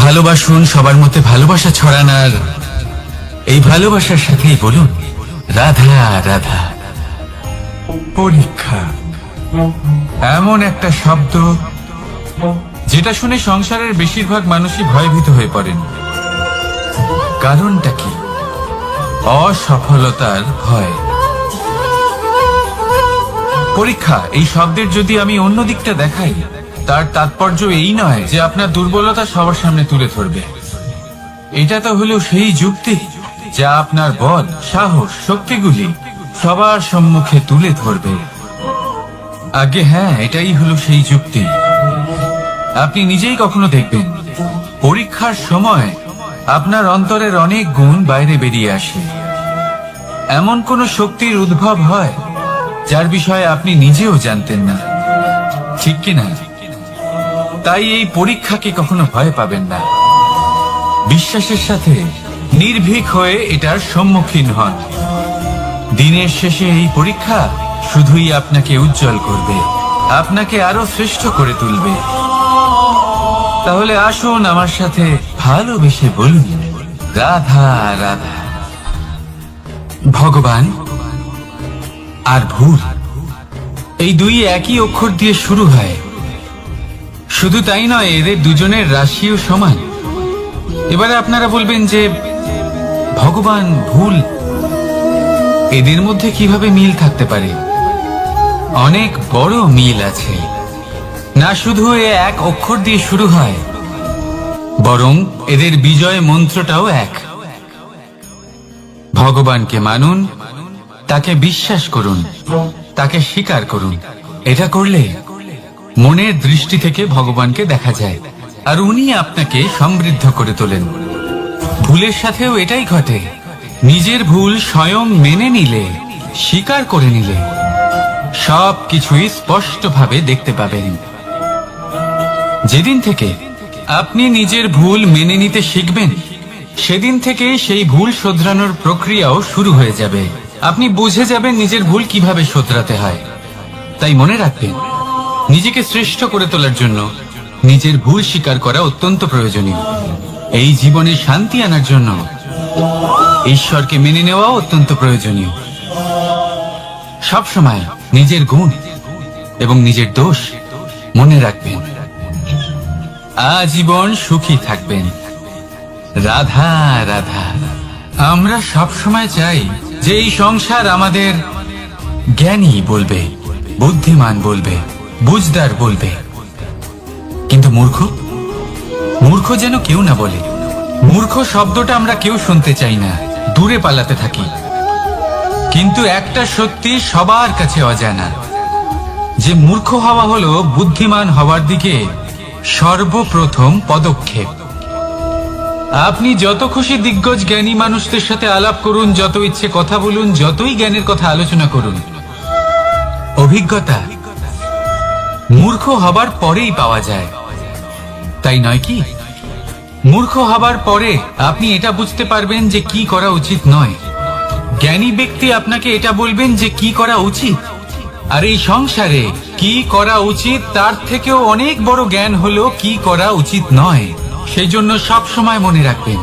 ভালোবাসুন, সবার মধ্যে ভালোবাসা ছড়ান, আর এই ভালোবাসার সাথেই বলুন রাধা রাধা। পরীক্ষা এমন একটা শব্দ যেটা শুনে সংসারের বেশিরভাগ মানুষই ভয়ভীত হয়ে পড়েন। কারণটা কি? অসফলতার ভয়। পরীক্ষা এই শব্দের যদি আমি অন্য দিকটা দেখাই, তার তাৎপর্য এই নয় যে আপনার দুর্বলতা সবার সামনে তুলে ধরবে। এটা তো হলো সেই যুক্তি যা আপনার বল, সাহস, শক্তিগুলি সবার সম্মুখে তুলে ধরবে। আগে হ্যাঁ, এটাই হলো সেই যুক্তি। আপনি নিজেই কখনো দেখবেন পরীক্ষার সময় আপনার অন্তরের অনেক গুণ বাইরে বেরিয়ে আসে। এমন কোন শক্তির উদ্ভব হয় যার বিষয়ে আপনি নিজেও জানতেন না, ঠিক কিনা? তাই এই পরীক্ষাকে কখনো ভয় পাবেন না। বিশ্বাসের সাথে নির্ভীক হয়ে এটার সম্মুখীন হন। দিনের শেষে এই পরীক্ষা শুধুই আপনাকে উজ্জ্বল করবে, আপনাকে আরো শ্রেষ্ঠ করে তুলবে। তাহলে আসুন আমার সাথে ভালোবেসে বলুন রাধা রাধা। ভগবান আর ভুল, এই দুই একই অক্ষর দিয়ে শুরু হয়। শুধু তাই নয়, এদের দুজনের রাশিও সমান। এবারে আপনারা বলবেন যে ভগবান, ভুল, এদের মধ্যে কিভাবে মিল থাকতে পারে? অনেক বড় মিল আছে। না শুধু এ এক অক্ষর দিয়ে শুরু হয়, বরং এদের বিজয় মন্ত্রটাও এক। ভগবানকে মানুন, তাকে বিশ্বাস করুন, তাকে স্বীকার করুন। এটা করলে মনের দৃষ্টি থেকে ভগবানকে দেখা যায়, আর উনি আপনাকে সমৃদ্ধ করে তোলেন। ভুলের সাথেও এটাই ঘটে। নিজের ভুল স্বয়ং মেনে নিলে, স্বীকার করে নিলে সব কিছুই স্পষ্টভাবে দেখতে পাবেন। যেদিন থেকে আপনি নিজের ভুল মেনে নিতে শিখবেন, সেদিন থেকে সেই ভুল শোধরানোর প্রক্রিয়াও শুরু হয়ে যাবে। আপনি বুঝে যাবেন নিজের ভুল কিভাবে শোধরাতে হয়। তাই মনে রাখবেন, নিজেকে শ্রেষ্ঠ করে তোলার জন্য নিজের ভুল স্বীকার করা অত্যন্ত প্রয়োজনীয়। এই জীবনে শান্তি আনার জন্য ঈশ্বরকে মেনে নেওয়া অত্যন্ত প্রয়োজনীয়। সবসময় নিজের গুণ এবং নিজের দোষ মনে রাখবেন। আজীবন সুখী থাকবেন। রাধা রাধা। আমরা সব সময় চাই যে এই সংসার আমাদের জ্ঞানী বলবে, বুদ্ধিমান বলবে, বুঝদার বলবে, কিন্তু মূর্খ মূর্খ যেন কেউ না বলে। মূর্খ শব্দটা আমরা কেউ শুনতে চাই না, দূরে পালাতে থাকি। কিন্তু একটা সত্যি সবার কাছে অজানা, যে মূর্খ হওয়া হলো বুদ্ধিমান হওয়ার দিকে সর্বপ্রথম পদক্ষেপ। আপনি যত খুশি দিগ্গজ জ্ঞানী মানুষদের সাথে আলাপ করুন, যত ইচ্ছে কথা বলুন, যতই জ্ঞানের কথা আলোচনা করুন, অভিজ্ঞতা মূর্খ হবার পরেই পাওয়া যায়, তাই নয় কি? মূর্খ হবার পরে আপনি এটা বুঝতে পারবেন যে কি করা উচিত নয়। জ্ঞানী ব্যক্তি আপনাকে এটা বলবেন যে কি করা উচিত। আর এই সংসারে কি করা উচিত তার থেকেও অনেক বড় জ্ঞান হলো কি করা উচিত নয়। সেই জন্য সব সময় মনে রাখবেন,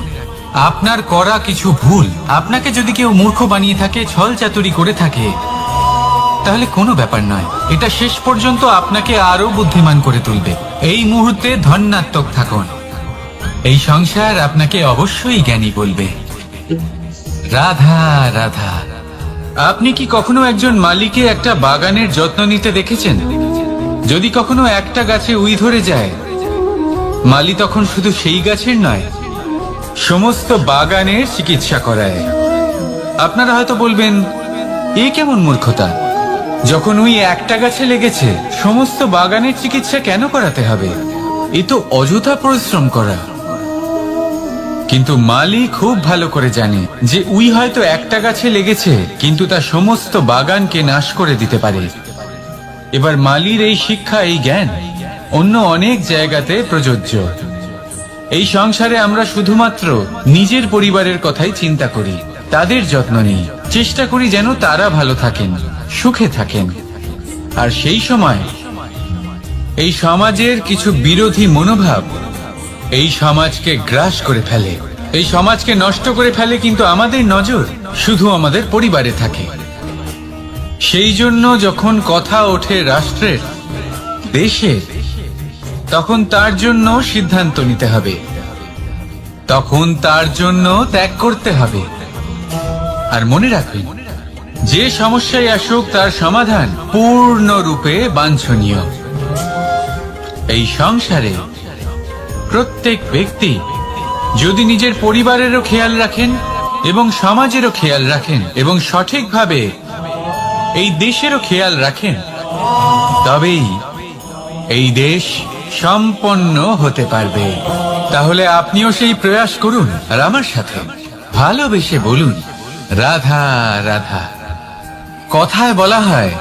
আপনার করা কিছু ভুল, আপনাকে যদি কেউ মূর্খ বানিয়ে থাকে, ছল চাতুরি করে থাকে, তাহলে কোনো ব্যাপার নয়। এটা শেষ পর্যন্ত আপনাকে আরো বুদ্ধিমান করে তুলবে। এই মুহূর্তে ধন্যাত্মক থাকুন। এই সংসার আপনাকে অবশ্যই জ্ঞানী বলবে। রাধা রাধা। আপনি কি কখনো একজন মালিকে একটা বাগানের যত্ন নিতে দেখেছেন? যদি কখনো একটা গাছে উই ধরে যায়, মালি তখন শুধু সেই গাছের নয়, সমস্ত বাগানের চিকিৎসা করায়। আপনারা হয়তো বলবেন, এ কেমন মূর্খতা? যখন উই একটা গাছে লেগেছে, সমস্ত বাগানের চিকিৎসা কেন করাতে হবে? এ তো অযথা পরিশ্রম করা। কিন্তু মালি খুব ভালো করে জানে যে উই হয়তো একটা গাছে লেগেছে, কিন্তু তা সমস্ত বাগানকে নাশ করে দিতে পারে। এবার মালির এই শিক্ষা, এই জ্ঞান অন্য অনেক জায়গাতে প্রযোজ্য। এই সংসারে আমরা শুধুমাত্র নিজের পরিবারের কথাই চিন্তা করি, তাদের যত্ন নিই, চেষ্টা করি যেন তারা ভালো থাকেন, সুখে থাকেন। আর সেই সময় এই সমাজের কিছু বিরোধী মনোভাব এই সমাজকে গ্রাস করে ফেলে, এই সমাজকে নষ্ট করে ফেলে। কিন্তু আমাদের নজর শুধু আমাদের পরিবারে থাকে। সেই জন্য যখন কথা ওঠে রাষ্ট্রের, দেশের, তখন তার জন্য সিদ্ধান্ত নিতে হবে, তখন তার জন্য ত্যাগ করতে হবে। আর মনে রাখবেন, যে সমস্যায় আসুক তার সমাধান পূর্ণরূপে বাঞ্ছনীয়। এই সংসারে প্রত্যেক ব্যক্তি যদি নিজের পরিবারেরও খেয়াল রাখেন এবং সমাজেরও খেয়াল রাখেন এবং সঠিকভাবে এই দেশেরও খেয়াল রাখেন, তবেই এই দেশ সম্পন্ন হতে পারবে। তাহলে আপনিও সেই প্রয়াস করুন আর আমার সাথে ভালোবেসে বলুন, রাধা রাধা। কথায় বলা হয়,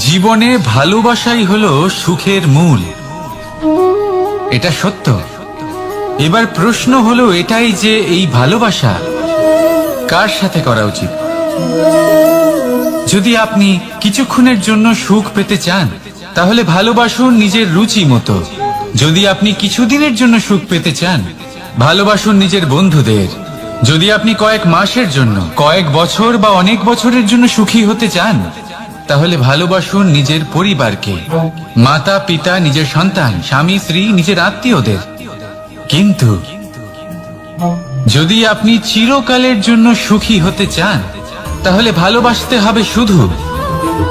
জীবনে ভালোবাসাই হলো সুখের মূল। এটা সত্য। এবার প্রশ্ন হলো এটাই যে এই ভালোবাসা কার সাথে করা উচিত? যদি আপনি কিছুক্ষণের জন্য সুখ পেতে চান, তাহলে ভালোবাসুন নিজের রুচি মতো। যদি আপনি কিছুদিনের জন্য সুখ পেতে চান, ভালোবাসুন নিজের বন্ধুদের। যদি আপনি কয়েক মাসের জন্য, কয়েক বছর বা অনেক বছরের জন্য সুখী হতে চান, তাহলে ভালোবাসুন নিজের পরিবারকে, মাতা পিতা, নিজের সন্তান, স্বামী স্ত্রী, নিজের আত্মীয়দের। কিন্তু যদি আপনি চিরকালের জন্য সুখী হতে চান, তাহলে ভালোবাসতে হবে শুধু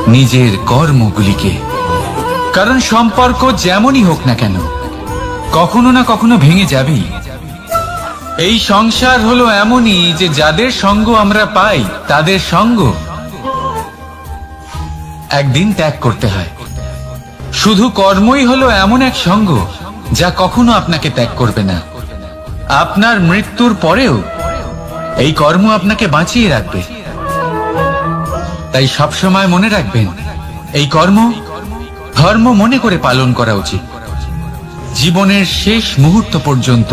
নিজের কর্মগুলিকে। কারণ সম্পর্ক যেমনই হোক না কেন, কখনো না কখনো ভেঙে যাবেই। এই সংসার হলো এমনই যে যাদের সঙ্গ আমরা পাই, তাদের সঙ্গ একদিন ত্যাগ করতে হয়। শুধু কর্মই হলো এমন এক সঙ্গ যা কখনো আপনাকে ত্যাগ করবে না। আপনার মৃত্যুর পরেও এই কর্ম আপনাকে বাঁচিয়ে রাখবে। তাই সবসময় মনে রাখবেন, এই কর্ম ধর্ম মনে করে পালন করা উচিত। জীবনের শেষ মুহূর্ত পর্যন্ত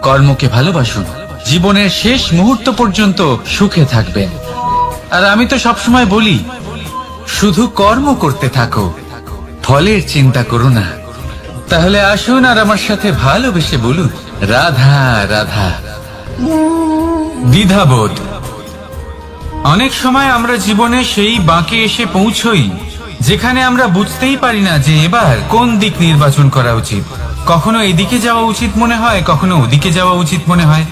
কর্মকে ভালোবাসুন, জীবনের শেষ মুহূর্ত পর্যন্ত সুখে থাকবেন। আর আমি তো সবসময় বলি, শুধু কর্ম করতে থাকো, ফলের চিন্তা করো না। তাহলে আসুন আর আমার সাথে ভালোবেসে বলুন, রাধা রাধা। দ্বিধাবোধ। অনেক সময় আমরা জীবনে সেই বাঁকে এসে পৌঁছই যেখানে আমরা বুঝতেই পারি না যে এবার কোন দিক নির্বাচন করা উচিত। কখনো এদিকে যাওয়া উচিত মনে হয়, কখনো ওদিকে যাওয়া উচিত মনে হয়,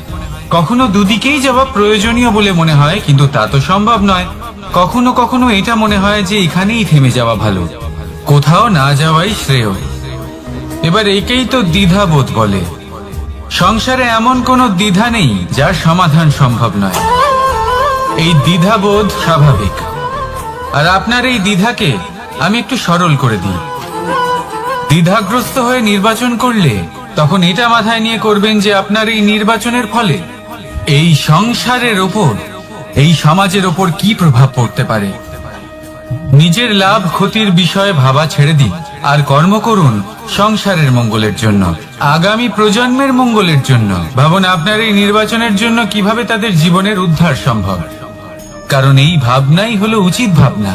কখনো দুদিকেই যাওয়া প্রয়োজনীয় বলে মনে হয়, কিন্তু তা তো সম্ভব নয়। কখনো কখনো এটা মনে হয় যে এখানেই থেমে যাওয়া ভালো, কোথাও না যাওয়াই শ্রেয়। এবার একেই তো দ্বিধাবোধ বলে। সংসারে এমন কোনো দ্বিধা নেই যার সমাধান সম্ভব নয়। এই দ্বিধাবোধ স্বাভাবিক। আর আপনার এই দ্বিধাকে আমি একটু সরল করে দিই। দ্বিধাগ্রস্ত হয়ে নির্বাচন করলে তখন এটা মাথায় নিয়ে করবেন যে আপনার এই নির্বাচনের ফলে এই সংসারের ওপর, এই সমাজের ওপর কি প্রভাব পড়তে পারে। নিজের লাভ ক্ষতির বিষয়ে ভাবা ছেড়ে দিন আর কর্ম করুন সংসারের মঙ্গলের জন্য, আগামী প্রজন্মের মঙ্গলের জন্য। ভাবুন আপনার এই নির্বাচনের জন্য কিভাবে তাদের জীবনের উদ্ধার সম্ভব। কারণ এই ভাবনাই হলো উচিত ভাবনা।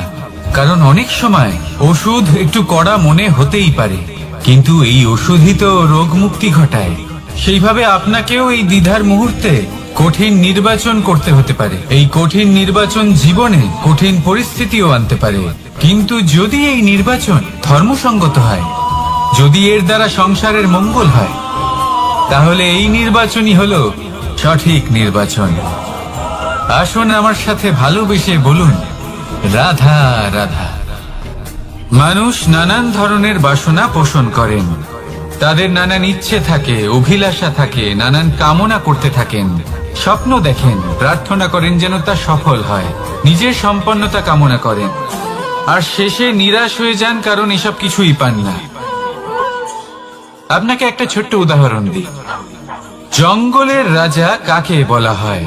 কারণ অনেক সময় ওষুধ একটু কড়া মনে হতেই পারে, কিন্তু এই ওষুধই তো রোগ মুক্তি ঘটায়। সেইভাবে আপনাকেও এই দ্বিধার মুহূর্তে কঠিন নির্বাচন করতে হতে পারে। এই কঠিন নির্বাচন জীবনে কঠিন পরিস্থিতিও আনতে পারে, কিন্তু যদি এই নির্বাচন ধর্মসঙ্গত হয়, যদি এর দ্বারা সংসারের মঙ্গল হয়, তাহলে এই নির্বাচনই হলো সঠিক নির্বাচন। আসুন আমার সাথে ভালোবেসে বলুন, রাধা রাধা। মানুষ নানান ধরনের বাসনা পোষণ করেন, তাদের নানান ইচ্ছে থাকে, অভিলাষা থাকে, নানান কামনা করতে থাকেন, স্বপ্ন দেখেন, প্রার্থনা করেন যেন তা সফল হয়, নিজের সম্পন্নতা কামনা করেন, আর শেষে নিরাশ হয়ে যান কারণ এসব কিছুই পান না। আপনাকে একটা ছোট্ট উদাহরণ দিই। জঙ্গলের রাজা কাকে বলা হয়?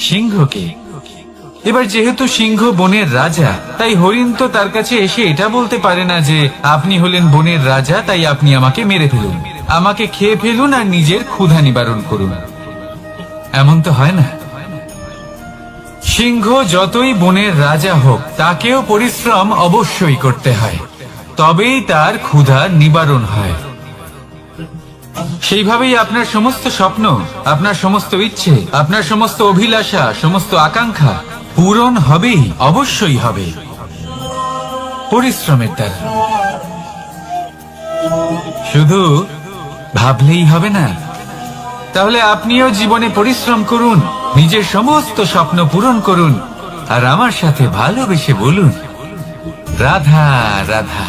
সিংহকে। এবার যেহেতু সিংহ বনের রাজা, তাই হরিণ তো তার কাছে এসে এটা বলতে পারে না যে আপনি হলেন বনের রাজা, তাই আপনি আমাকে মেরে ফেলুন, আমাকে খেয়ে ফেলুন আর নিজের ক্ষুধা নিবারণ করুন। এমন তো হয় না। সিংহ যতই বনের রাজা হোক, তাকেও পরিশ্রম অবশ্যই করতে হয়, তবেই তার ক্ষুধা নিবারণ হয়। সেইভাবেই আপনার সমস্ত স্বপ্ন, আপনার সমস্ত ইচ্ছে, আপনার সমস্ত অভিলাষা, সমস্ত আকাঙ্ক্ষা পূরণ হবেই, অবশ্যই হবে, পরিশ্রমের দ্বারা। শুধু ভাবলেই হবে না। তাহলে আপনিও জীবনে পরিশ্রম করুন, নিজের সমস্ত স্বপ্ন পূরণ করুন, আর আমার সাথে ভালোবেসে বলুন, রাধা রাধা।